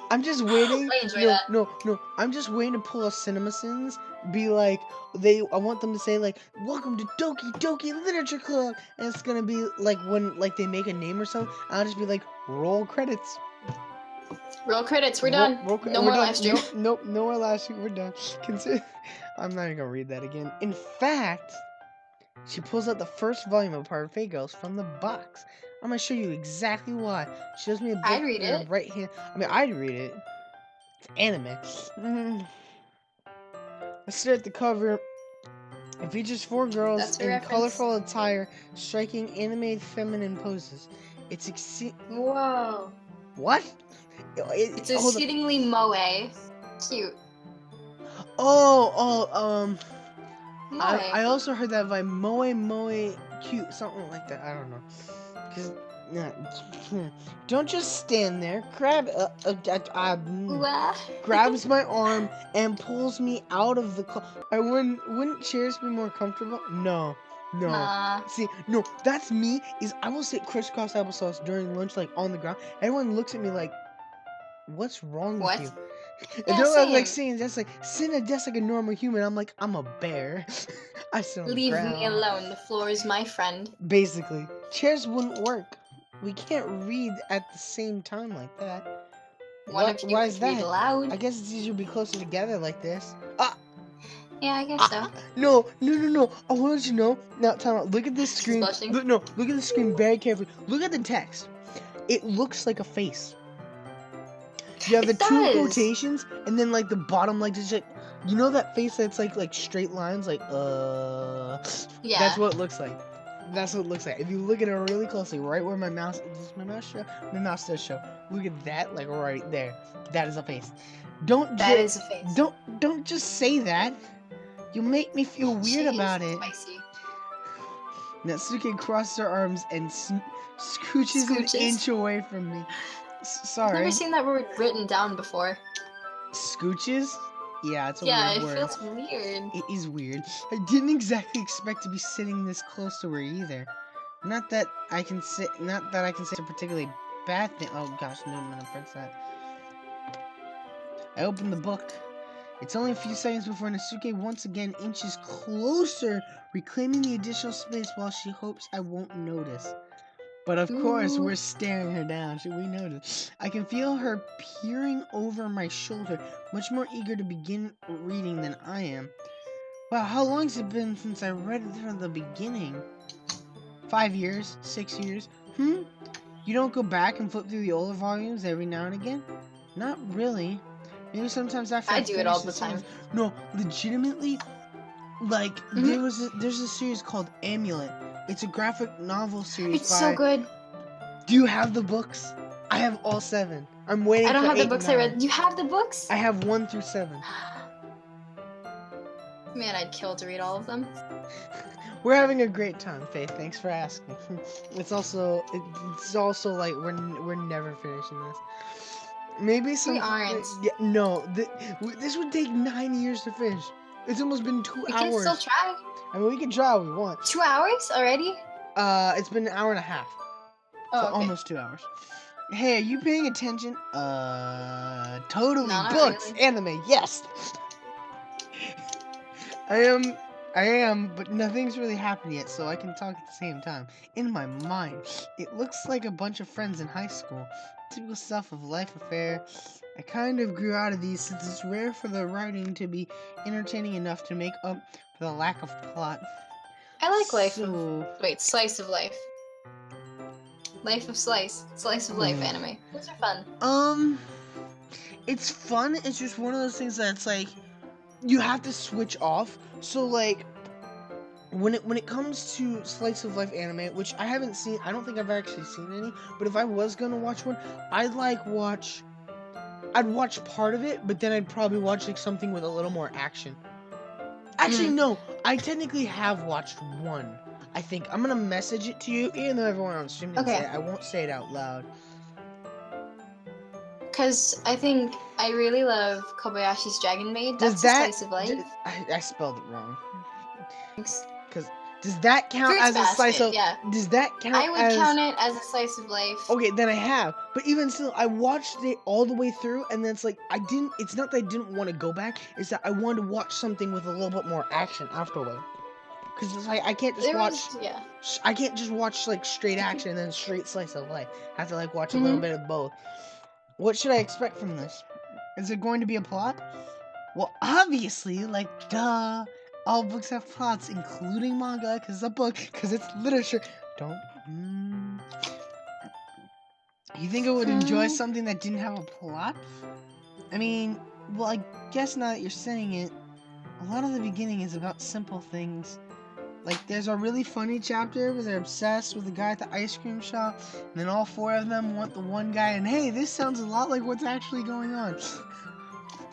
I'm just waiting. I enjoy that. No. I'm just waiting to pull a CinemaSins. Be like, I want them to say like, "Welcome to Doki Literature Club," and it's gonna be like when like they make a name or something. I'll just be like, "Roll credits." Roll credits. We're done. No more live stream. Nope, no more live stream. We're done. I'm not even gonna read that again. In fact, she pulls out the first volume of Parfait Girls from the box. I'm gonna show you exactly why. She shows me a book I'd read in her it. right hand. I mean, I'd read it. It's anime. I stare at the cover. It features 4 girls That's a in reference. colorful attire, striking animated feminine poses. It's Whoa. what? It's hold on. exceedingly moe. Cute. Oh, Moe. I also heard that by Moe Cute, something like that. I don't know. Cause don't just stand there. Grabs my arm and pulls me out of the car. Wouldn't chairs be more comfortable? No. See, no, that's me. I will sit crisscross applesauce during lunch, like on the ground. Everyone looks at me like, "What's wrong What? with you?" And Yeah, they're like same. saying that's like sitting at desk like a normal human. I'm like, I'm a bear. I sit on the Leave ground. me alone. The floor is my friend. Basically, chairs wouldn't work. We can't read at the same time like that. One of you Why could is read that? aloud. I guess it's easier to be closer together like this. Yeah, I guess so. No. I want to let you know. Now, time out. Look at this She's screen. blushing. Look at the screen very carefully. Look at the text. It looks like a face. You have the It two does. quotations, and then like the bottom, like just like, you know that face that's like straight lines, like Yeah. That's what it looks like. That's what it looks like. If you look at it really closely, right where my mouse does my mouse show? My mouse does show. Look at that, like right there. That is a face. That is a face. Don't just say that. You make me feel weird She is about it. Spicy. Natsuki crosses her arms and scooches an inch away from me. I've Sorry. never seen that word written down before. Scooches? Yeah, it's a Yeah, weird it word. feels weird. It is weird. I didn't exactly expect to be sitting this close to her either. Not that I can say it's a particularly bad thing. Oh gosh, no, I'm gonna press that. I opened the book. It's only a few seconds before Natsuki once again inches closer, reclaiming the additional space while she hopes I won't notice. But of course, Ooh. we're staring her down. Should we notice? I can feel her peering over my shoulder, much more eager to begin reading than I am. Wow, how long has it been since I read it from the beginning? 5 years? 6 years? You don't go back and flip through the older volumes every now and again? Not really. Maybe sometimes after I do it finish all the time. series. No, legitimately, like, there's a series called Amulet. It's a graphic novel series It's so good. Do you have the books? I have all 7. I'm waiting I don't for have the 8 books and I 9. read. You have the books? I have 1 through 7. Man, I'd kill to read all of them. We're having a great time, Faith. Thanks for asking. It's also like we're never finishing this. Maybe some. We aren't. Yeah, no, this would take 9 years to finish. It's almost been 2 We hours. can still try. I mean, we can try all we want. 2 hours already? It's been an hour and a half. Oh, So okay. almost 2 hours. Hey, are you paying attention? Totally. No, not Books, really. anime, yes. I am, but nothing's really happened yet, so I can talk at the same time. In my mind, it looks like a bunch of friends in high school. Typical stuff of life affair. I kind of grew out of these since it's rare for the writing to be entertaining enough to make up for the lack of plot. I like Slice of Life. Life of Slice. Slice of Life anime. Those are fun. It's fun. It's just one of those things that's like you have to switch off. So like when it comes to slice of life anime, which I haven't seen, I don't think I've actually seen any, but if I was gonna watch one, I'd watch part of it, but then I'd probably watch like something with a little more action. Actually, no, I technically have watched one. I think I'm gonna message it to you, even though everyone on stream can say it. I won't say it out loud. Because I think I really love Kobayashi's Dragon Maid. That's a slice of life. I spelled it wrong. Thanks. Because does that count Fruits as a slice basket, of? yeah. Does that count? I would count it as a slice of life. Okay, then I have. But even still, I watched it all the way through, and then it's like I didn't. It's not that I didn't want to go back. It's that I wanted to watch something with a little bit more action afterward. Because it's like I can't just I can't just watch like straight action and then straight slice of life. I have to like watch a little bit of both. What should I expect from this? Is it going to be a plot? Well, obviously, like, duh. All books have plots, including manga, because it's a book, because it's literature. Don't. You think I would enjoy something that didn't have a plot? I mean, well, I guess now that you're saying it, a lot of the beginning is about simple things. Like, there's a really funny chapter where they're obsessed with the guy at the ice cream shop, and then all 4 of them want the one guy, and hey, this sounds a lot like what's actually going on.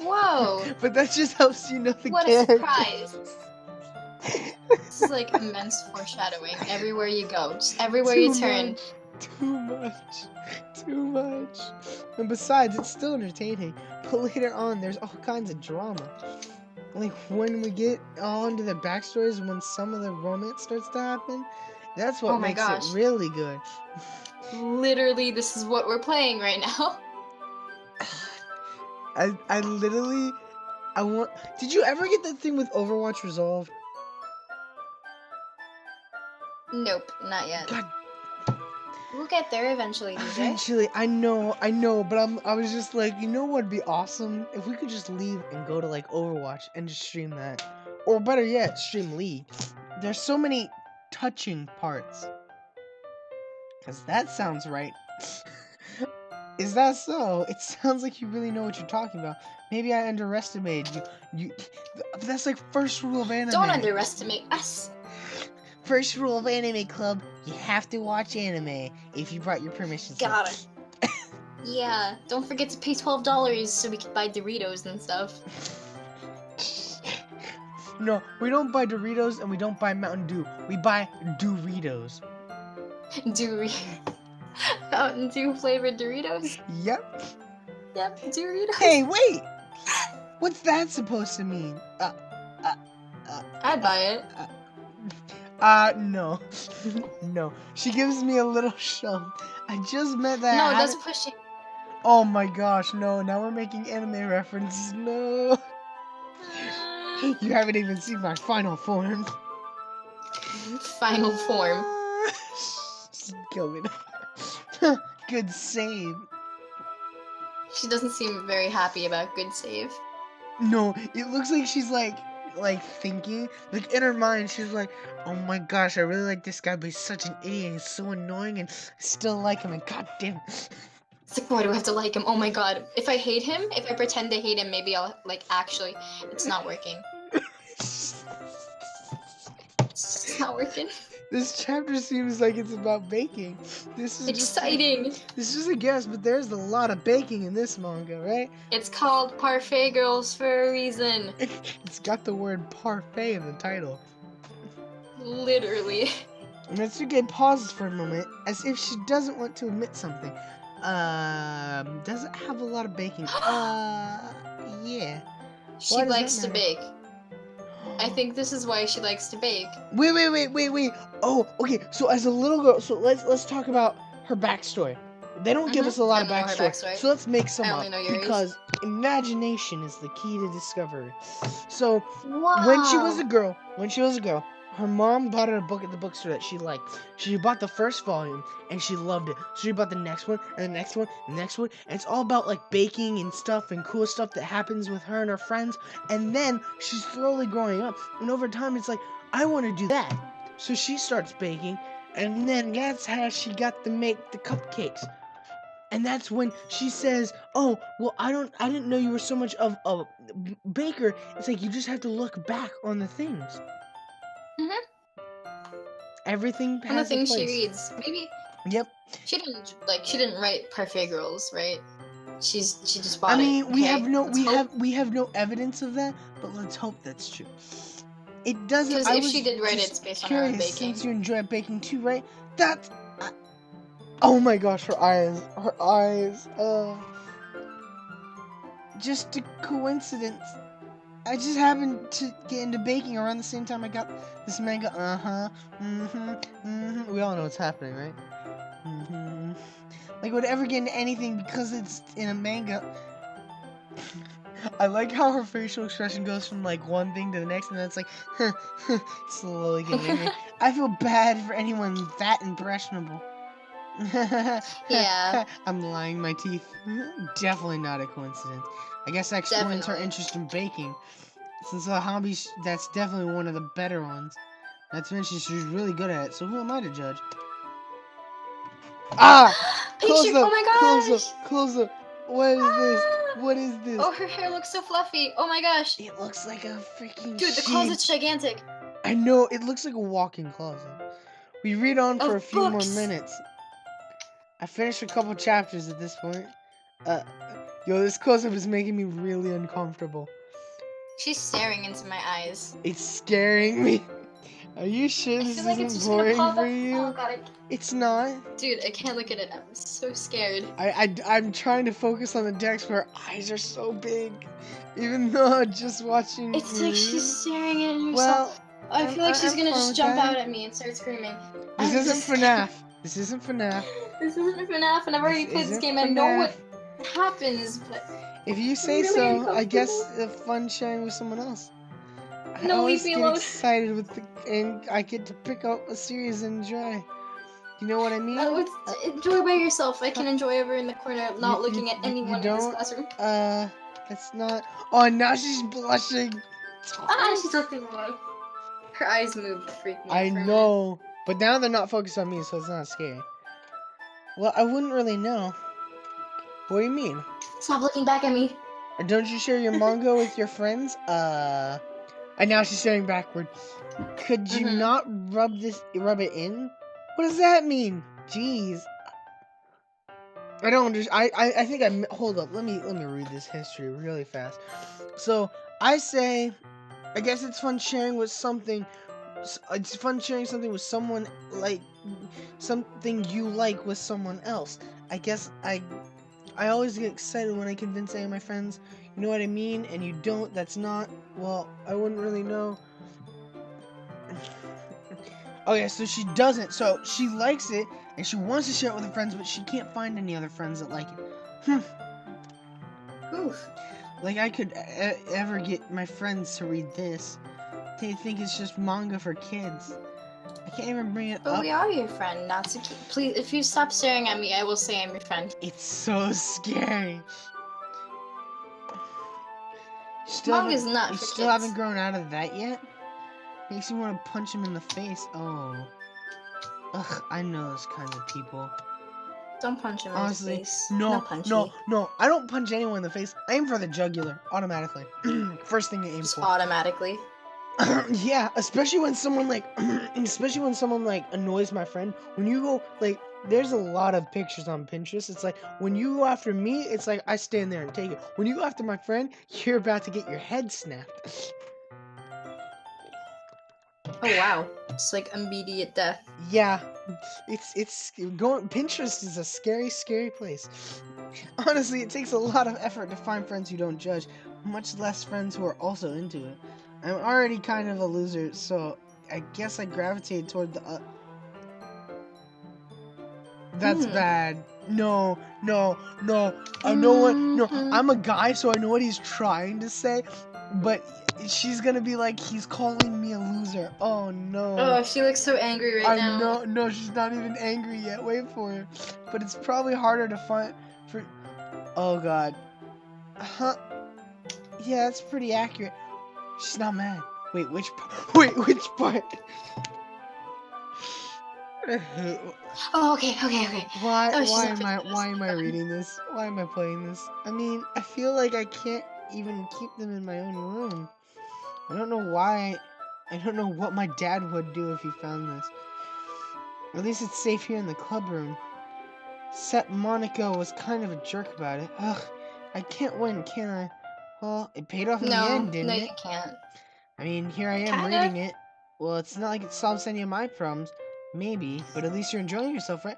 Whoa! But that just helps you know the What character. a surprise! This is like immense foreshadowing. Everywhere you go, just everywhere you turn. Too much. And besides, it's still entertaining. But later on, there's all kinds of drama. Like, when we get all into the backstories, when some of the romance starts to happen, that's what makes it really good. Literally, this is what we're playing right now. I literally, I want. Did you ever get that thing with Overwatch Resolved? Nope, not yet. God, We'll get there eventually, DJ. eventually, I know, but I was just like, you know what'd be awesome if we could just leave and go to like Overwatch and just stream that, or better yet, stream League. There's so many touching parts. Cause that sounds right. Is that so? It sounds like you really know what you're talking about. Maybe I underestimated you. That's like first rule of anime. Don't underestimate us. First rule of anime club: you have to watch anime if you brought your permission slip. Got it. Yeah, don't forget to pay $12 so we can buy Doritos and stuff. No, we don't buy Doritos and we don't buy Mountain Dew. We buy Doritos. Mountain Dew flavored Doritos? Yep. Yep, Doritos. Hey, wait! What's that supposed to mean? I'd buy it. No. No. She gives me a little shove. I just meant that. No, that's pushing. Oh my gosh, no. Now we're making anime references. No. You haven't even seen my final form. Final form. Just kill me. Good save. She doesn't seem very happy about good save. No, it looks like she's like thinking, like in her mind, she's like, oh my gosh, I really like this guy, but he's such an idiot, he's so annoying, and I still like him, and goddamn. It's like, why do I have to like him? Oh my god. If I hate him, if I pretend to hate him, maybe I'll, like, actually, it's not working. It's not working. This chapter seems like it's about baking. This is Exciting. This is a guess, but there's a lot of baking in this manga, right? It's called Parfait Girls for a reason. It's got the word parfait in the title. Literally. Mitsuge pauses for a moment, as if she doesn't want to admit something. Does it have a lot of baking? Yeah. She Why does likes that to matter? bake. I think this is why she likes to bake. Wait. Oh, okay. So as a little girl, so let's talk about her backstory. They don't give us a lot of I don't know her backstory. so let's make some I up only know yours. because imagination is the key to discovery. So Wow. when she was a girl, her mom bought her a book at the bookstore that she liked. She bought the first volume and she loved it. So she bought the next one and the next one and the next one. And it's all about like baking and stuff and cool stuff that happens with her and her friends. And then she's slowly growing up. And over time it's like, I want to do that. So she starts baking. And then that's how she got to make the cupcakes. And that's when she says, oh, well, I didn't know you were so much of a baker. It's like you just have to look back on the things. Everything has And the a things she place. reads. Maybe Yep. she didn't write Parfait Girls, right? She just bought I mean, it. we okay? have no evidence of that, but let's hope that's true. It doesn't. Because I if was she did write it, just it's based on her own curious, baking. since you enjoy baking too, right? That's. Oh my gosh, her eyes. Just a coincidence. I just happened to get into baking around the same time I got this manga. We all know what's happening, right? Like, would ever get into anything because it's in a manga. I like how her facial expression goes from like one thing to the next, and then it's like, slowly getting angry. I feel bad for anyone that impressionable. Yeah. I'm lying my teeth. Definitely not a coincidence. I guess that explains her Definitely. interest in baking. Since a hobby, that's definitely one of the better ones. Not to mention she's really good at it, so who am I to judge? Ah! Picture! Oh my gosh! Close up. What is this? What is this? Oh, her hair looks so fluffy. Oh my gosh. It looks like a freaking Dude, the sheet. closet's gigantic. I know, it looks like a walk-in closet. We read on for Of a few books. more minutes. I finished a couple chapters at this point. Yo, this close-up is making me really uncomfortable. She's staring into my eyes. It's scaring me. Are you sure I this feel like it's isn't just gonna boring pop for up. you? Oh god, It's not. dude, I can't look at it. I'm so scared. I'm trying to focus on the text, but her eyes are so big. Even though just watching. It's like she's staring at herself. Well, I feel like she's I'm gonna fine just with jump that. out at me and start screaming. This I'm isn't just- FNAF. This isn't FNAF. This isn't FNAF, and I've already This played this isn't game. I know FNAF. what happens, but If you say Really so, I guess uncomfortable. fun sharing with someone else. I No, always leave me get alone. excited and I get to pick up a series and enjoy. You know what I mean? No, enjoy by yourself. I can enjoy over in the corner, not looking at you anyone in this don't. classroom. That's not. Oh, now she's blushing. Ah, she's looking away. Her eyes moved, freaked me out I for a minute. know, but now they're not focused on me, so it's not scary. Well, I wouldn't really know. What do you mean? Stop looking back at me. Don't you share your manga with your friends? And now she's staring backward. Could you not rub it in? What does that mean? Jeez. I don't understand. I think hold up. Let me read this history really fast. So I say, I guess it's fun sharing with something. It's fun sharing something with someone, like something you like with someone else. I guess I always get excited when I convince any of my friends. You know what I mean? And you don't. That's not. Well, I wouldn't really know. Okay, so she doesn't. So she likes it, and she wants to share it with her friends, but she can't find any other friends that like it. Oof. Like I could ever get my friends to read this. They think it's just manga for kids. I can't even bring it But up. we are your friend, Natsuki. Please, if you stop staring at me, I will say I'm your friend. It's so scary. Manga's not You for still kids. haven't grown out of that yet? Makes you want to punch him in the face. Oh. Ugh, I know those kinds of people. Don't punch him Honestly, in the face. no, punchy. no. I don't punch anyone in the face. I aim for the jugular, automatically. First thing I aim Just for. automatically. Yeah, especially when someone annoys my friend. When you go, like, there's a lot of pictures on Pinterest. It's like, when you go after me, it's like, I stand there and take it. When you go after my friend, you're about to get your head snapped. Oh wow. It's like immediate death. Yeah, it's going. Pinterest is a scary, scary place. Honestly, it takes a lot of effort to find friends who don't judge, much less friends who are also into it. I'm already kind of a loser, so I guess I gravitated toward the. That's bad. No. I know what. No, I'm a guy, so I know what he's trying to say, but she's gonna be like, he's calling me a loser. Oh no. Oh, she looks so angry right now. No, she's not even angry yet. Wait for her. But it's probably harder to find for. Oh god. Huh? Yeah, that's pretty accurate. She's not mad. Wait, which part? Wait, which part? Oh, okay. Why Oh, she's not why am I reading this? Why am I playing this? I mean, I feel like I can't even keep them in my own room. I don't know why. I don't know what my dad would do if he found this. At least it's safe here in the club room. Except Monica was kind of a jerk about it. Ugh, I can't win, can I? Well, it paid off in the end, didn't it? No, you can't. I mean, here I am Kinda. reading it. Well, it's not like it solves any of my problems. Maybe, but at least you're enjoying yourself, right?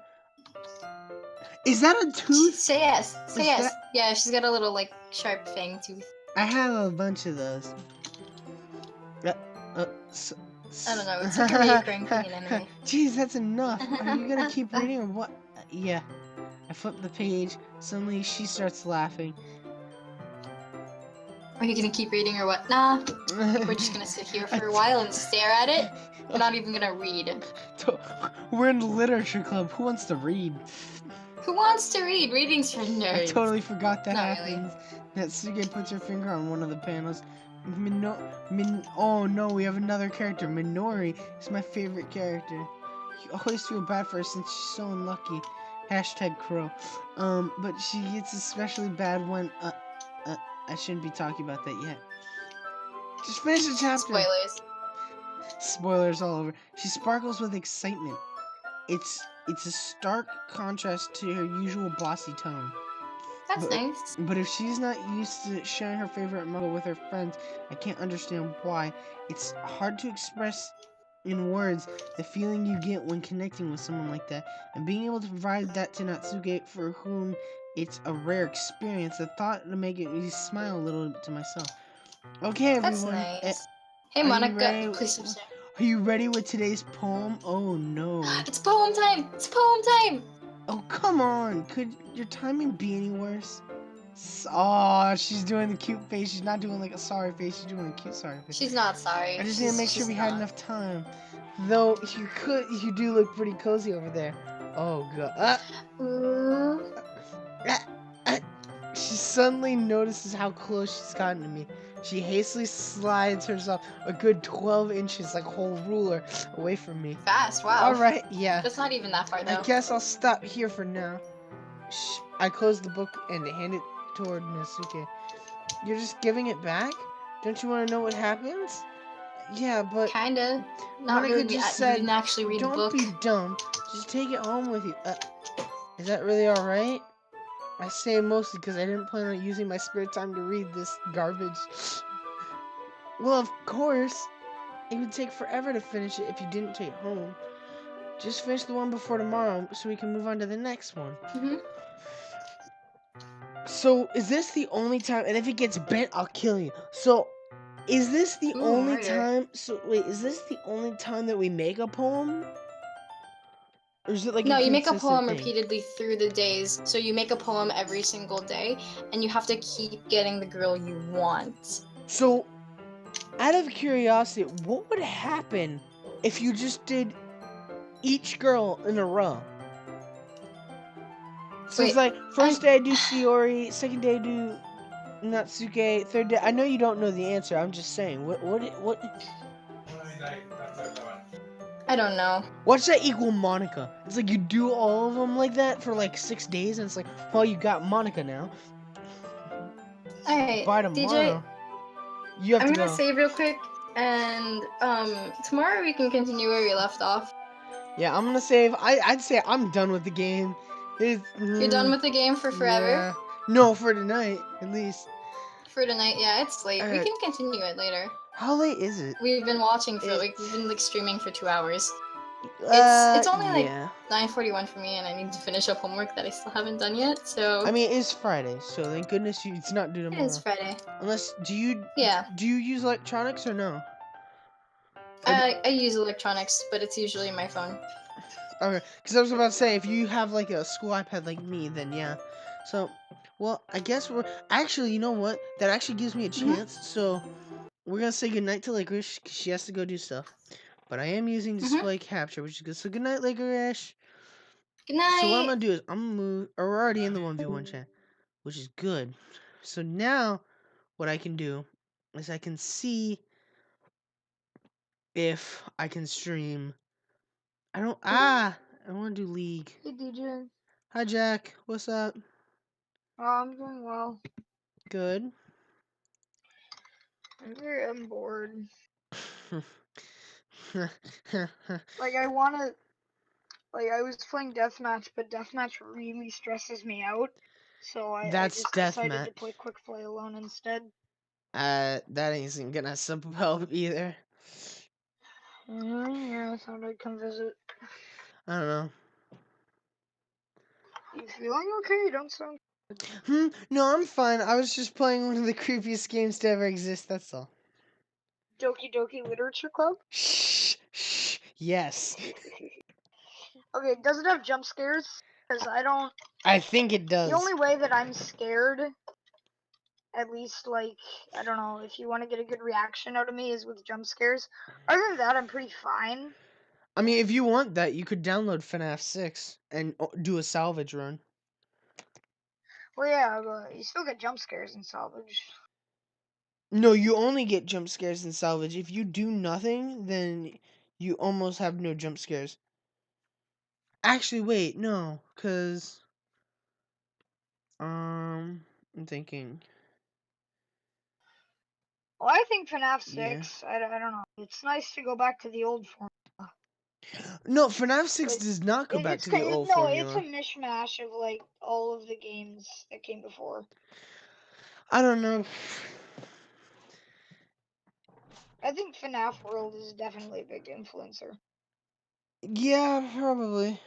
Is that a tooth? Say yes. Say Is yes. that- Yeah, she's got a little like sharp fang tooth. I have a bunch of those. I don't know. It's like a recurring thing in anime. Jeez, that's enough. Are you gonna keep reading or what? Yeah. I flip the page. Suddenly, she starts laughing. Are you gonna keep reading or what? Nah. We're just gonna sit here for a while and stare at it. We're not even gonna read. We're in the literature club. Who wants to read? Who wants to read? Reading's for nerds. I totally forgot that Not really. happens. Natsuki puts her finger on one of the panels. Oh no, we have another character. Minori is my favorite character. You always feel bad for her since she's so unlucky. Hashtag crow. But she gets especially bad when, I shouldn't be talking about that yet. Just finish the chapter. Spoilers. Spoilers all over. She sparkles with excitement. It's a stark contrast to her usual bossy tone. That's nice. But if she's not used to sharing her favorite manga with her friends, I can't understand why. It's hard to express in words the feeling you get when connecting with someone like that, and being able to provide that to Natsuki, for whom it's a rare experience. The thought to make me smile a little bit to myself. Okay, everyone. That's nice. Hey, are you Monica, ready? please stop staring. Are you ready with today's poem? Oh no. It's poem time! It's poem time! Oh, come on. Could your timing be any worse? Oh, she's doing the cute face. She's not doing like a sorry face. She's doing a cute sorry face. She's not sorry. I just need to make sure She's we had not. enough time. Though you do look pretty cozy over there. Oh god. Ooh. She suddenly notices how close she's gotten to me. She hastily slides herself a good 12 inches, like a whole ruler, away from me. Fast, wow. Alright, yeah. That's not even that far though. I guess I'll stop here for now. Shh. I close the book and hand it toward Nasuke. You're just giving it back? Don't you want to know what happens? Yeah, but Kinda. Not Monica really. just You said, didn't actually read the don't book. be dumb. Just take it home with you. Is that really alright? I say mostly because I didn't plan on using my spare time to read this garbage. Well, of course. It would take forever to finish it if you didn't take it home. Just finish the one before tomorrow so we can move on to the next one. So, is this the only time? And if it gets bent, I'll kill you. So, is this the Ooh, only murder. time? So, wait, is this the only time that we make a poem? Or is it like No, a you make a consistent poem thing? repeatedly through the days. So you make a poem every single day, and you have to keep getting the girl you want. So, out of curiosity, what would happen if you just did each girl in a row? So it's Wait, like, first day I do Shiori, second day I do Natsuke, third day... I know you don't know the answer, I'm just saying. What? I don't know. What's that equal Monica? It's like you do all of them like that for like 6 days, and it's like, well, you got Monica now. Alright, By DJ, tomorrow, you have I'm to gonna go. save real quick, and tomorrow we can continue where we left off. Yeah, I'm gonna save. I'd say I'm done with the game. You're done with the game for forever? Yeah. No, for tonight, at least. For tonight, yeah, it's late. We Alright. can continue it later. How late is it? We've been watching for It's- we've been like streaming for 2 hours. It's only like yeah. 9:41 for me, and I need to finish up homework that I still haven't done yet. So I mean, it's Friday, so thank goodness it's not due it tomorrow. is Friday. Unless, do you use electronics or no? I use electronics, but it's usually my phone. Okay, because I was about to say, if you have like a school iPad like me, then yeah. So, well, I guess we're actually, you know what? That actually gives me a chance. So, we're gonna say goodnight to Licorice because she has to go do stuff. But I am using display capture, which is good. So, goodnight, Licorice. Good night. So what I'm gonna do is I'm gonna move. Or we're already in the 1v1 chat, which is good. So now, what I can do is I can see if I can stream. I want to do League. Hey DJ. Hi Jack, what's up? Oh, I'm doing well. Good. I'm bored. Like I wanna, like I was playing deathmatch, but deathmatch really stresses me out. So I That's just decided deathmatch. to play quick play alone instead. That ain't gonna help either. Yeah, I thought I'd come visit. I don't know. You feeling okay? You don't sound. No, I'm fine. I was just playing one of the creepiest games to ever exist. That's all. Doki Doki Literature Club. Shh. Yes. Okay, does it have jump scares? Because I don't. I think it does. The only way that I'm scared, at least like, I don't know, if you want to get a good reaction out of me, is with jump scares. Other than that, I'm pretty fine. I mean, if you want that, you could download FNAF 6 and do a salvage run. Well, yeah, but you still get jump scares in Salvage. No, you only get jump scares in salvage. If you do nothing, then you almost have no jump scares. Actually, wait, no, cause I'm thinking. Well, I think FNAF 6, Yeah. I don't know. It's nice to go back to the old form. No, FNAF 6 But does not go back it's to the old formula. it's a mishmash of like all of the games that came before. I don't know. I think FNAF World is definitely a big influencer. Yeah, probably.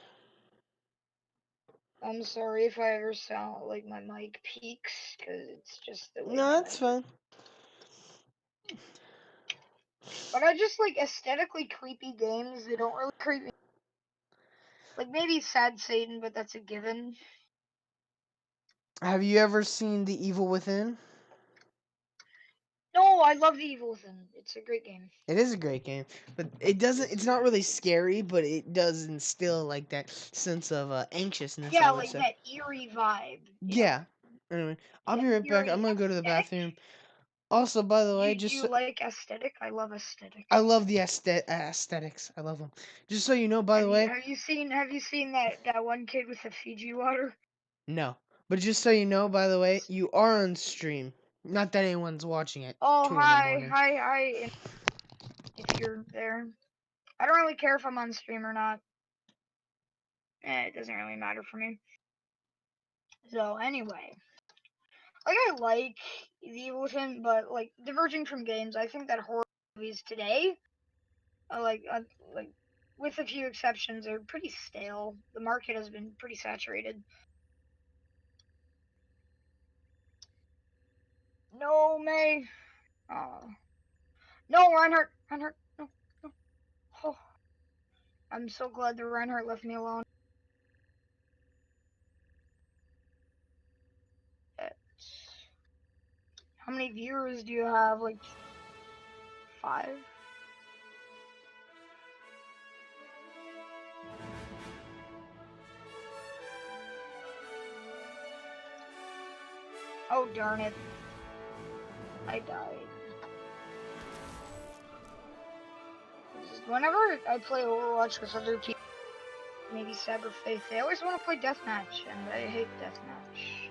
I'm sorry if I ever sound like my mic peaks, because it's just the way. No, that's fine. But I just like aesthetically creepy games. They don't really creep me. Like maybe Sad Satan, but that's a given. Have you ever seen The Evil Within? No, I love The Evil Within. It's a great game. It is a great game, but it's not really scary, but it does instill like that sense of anxiousness, I Yeah, would like say. that eerie vibe. Yeah. Anyway, I'll be That right back. eerie I'm gonna go to the aesthetic. bathroom. Also, by the way, Do just you so, like aesthetic? I love aesthetic. I love the aesthetics. I love them. Just so you know, by the way, Have you seen that one kid with the Fiji water? no. But just so you know, by the way, you are on stream. Not that anyone's watching at Oh 2 in the hi morning. hi. If you're there, I don't really care if I'm on stream or not. It doesn't really matter for me. So anyway, like I like The Evil Within, but like diverging from games, I think that horror movies today, like with a few exceptions, are pretty stale. The market has been pretty saturated. No, May. No, Reinhardt. Reinhardt. No, no. Oh, I'm so glad that Reinhardt left me alone. How many viewers do you have? Like 5? Oh darn it. I died. Whenever I play Overwatch with other people, maybe Cyber Faith, they always want to play Deathmatch, and I hate Deathmatch.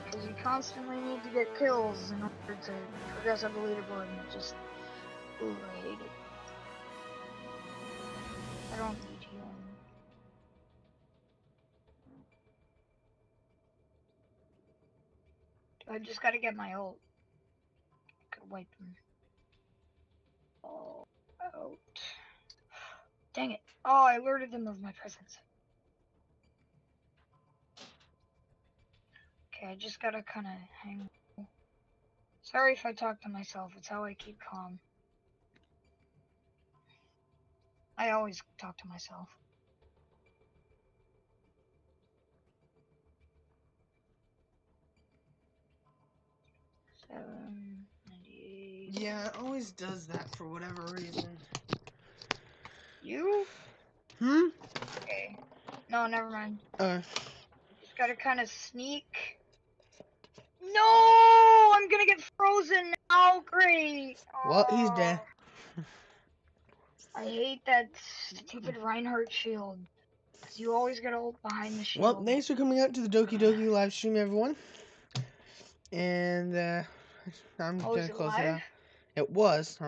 Because you constantly need to get kills in order to progress up the leaderboard, and it just... Ooh, I hate it. I don't need healing. I just gotta get my ult. I could wipe them all out. Dang it. Oh, I alerted them of my presence. Okay, I just gotta kinda hang. Sorry if I talk to myself, it's how I keep calm. I always talk to myself. Seven, 98. Yeah, it always does that for whatever reason. You? Hmm? Okay. No, never mind. Just gotta kinda sneak. No! I'm gonna get frozen now! Great! Well, he's dead. I hate that stupid Reinhardt shield. Because you always gotta ult behind the shield. Well, thanks for coming out to the Doki Doki live stream, everyone. And I'm Oh, gonna is it close it live? out. It was.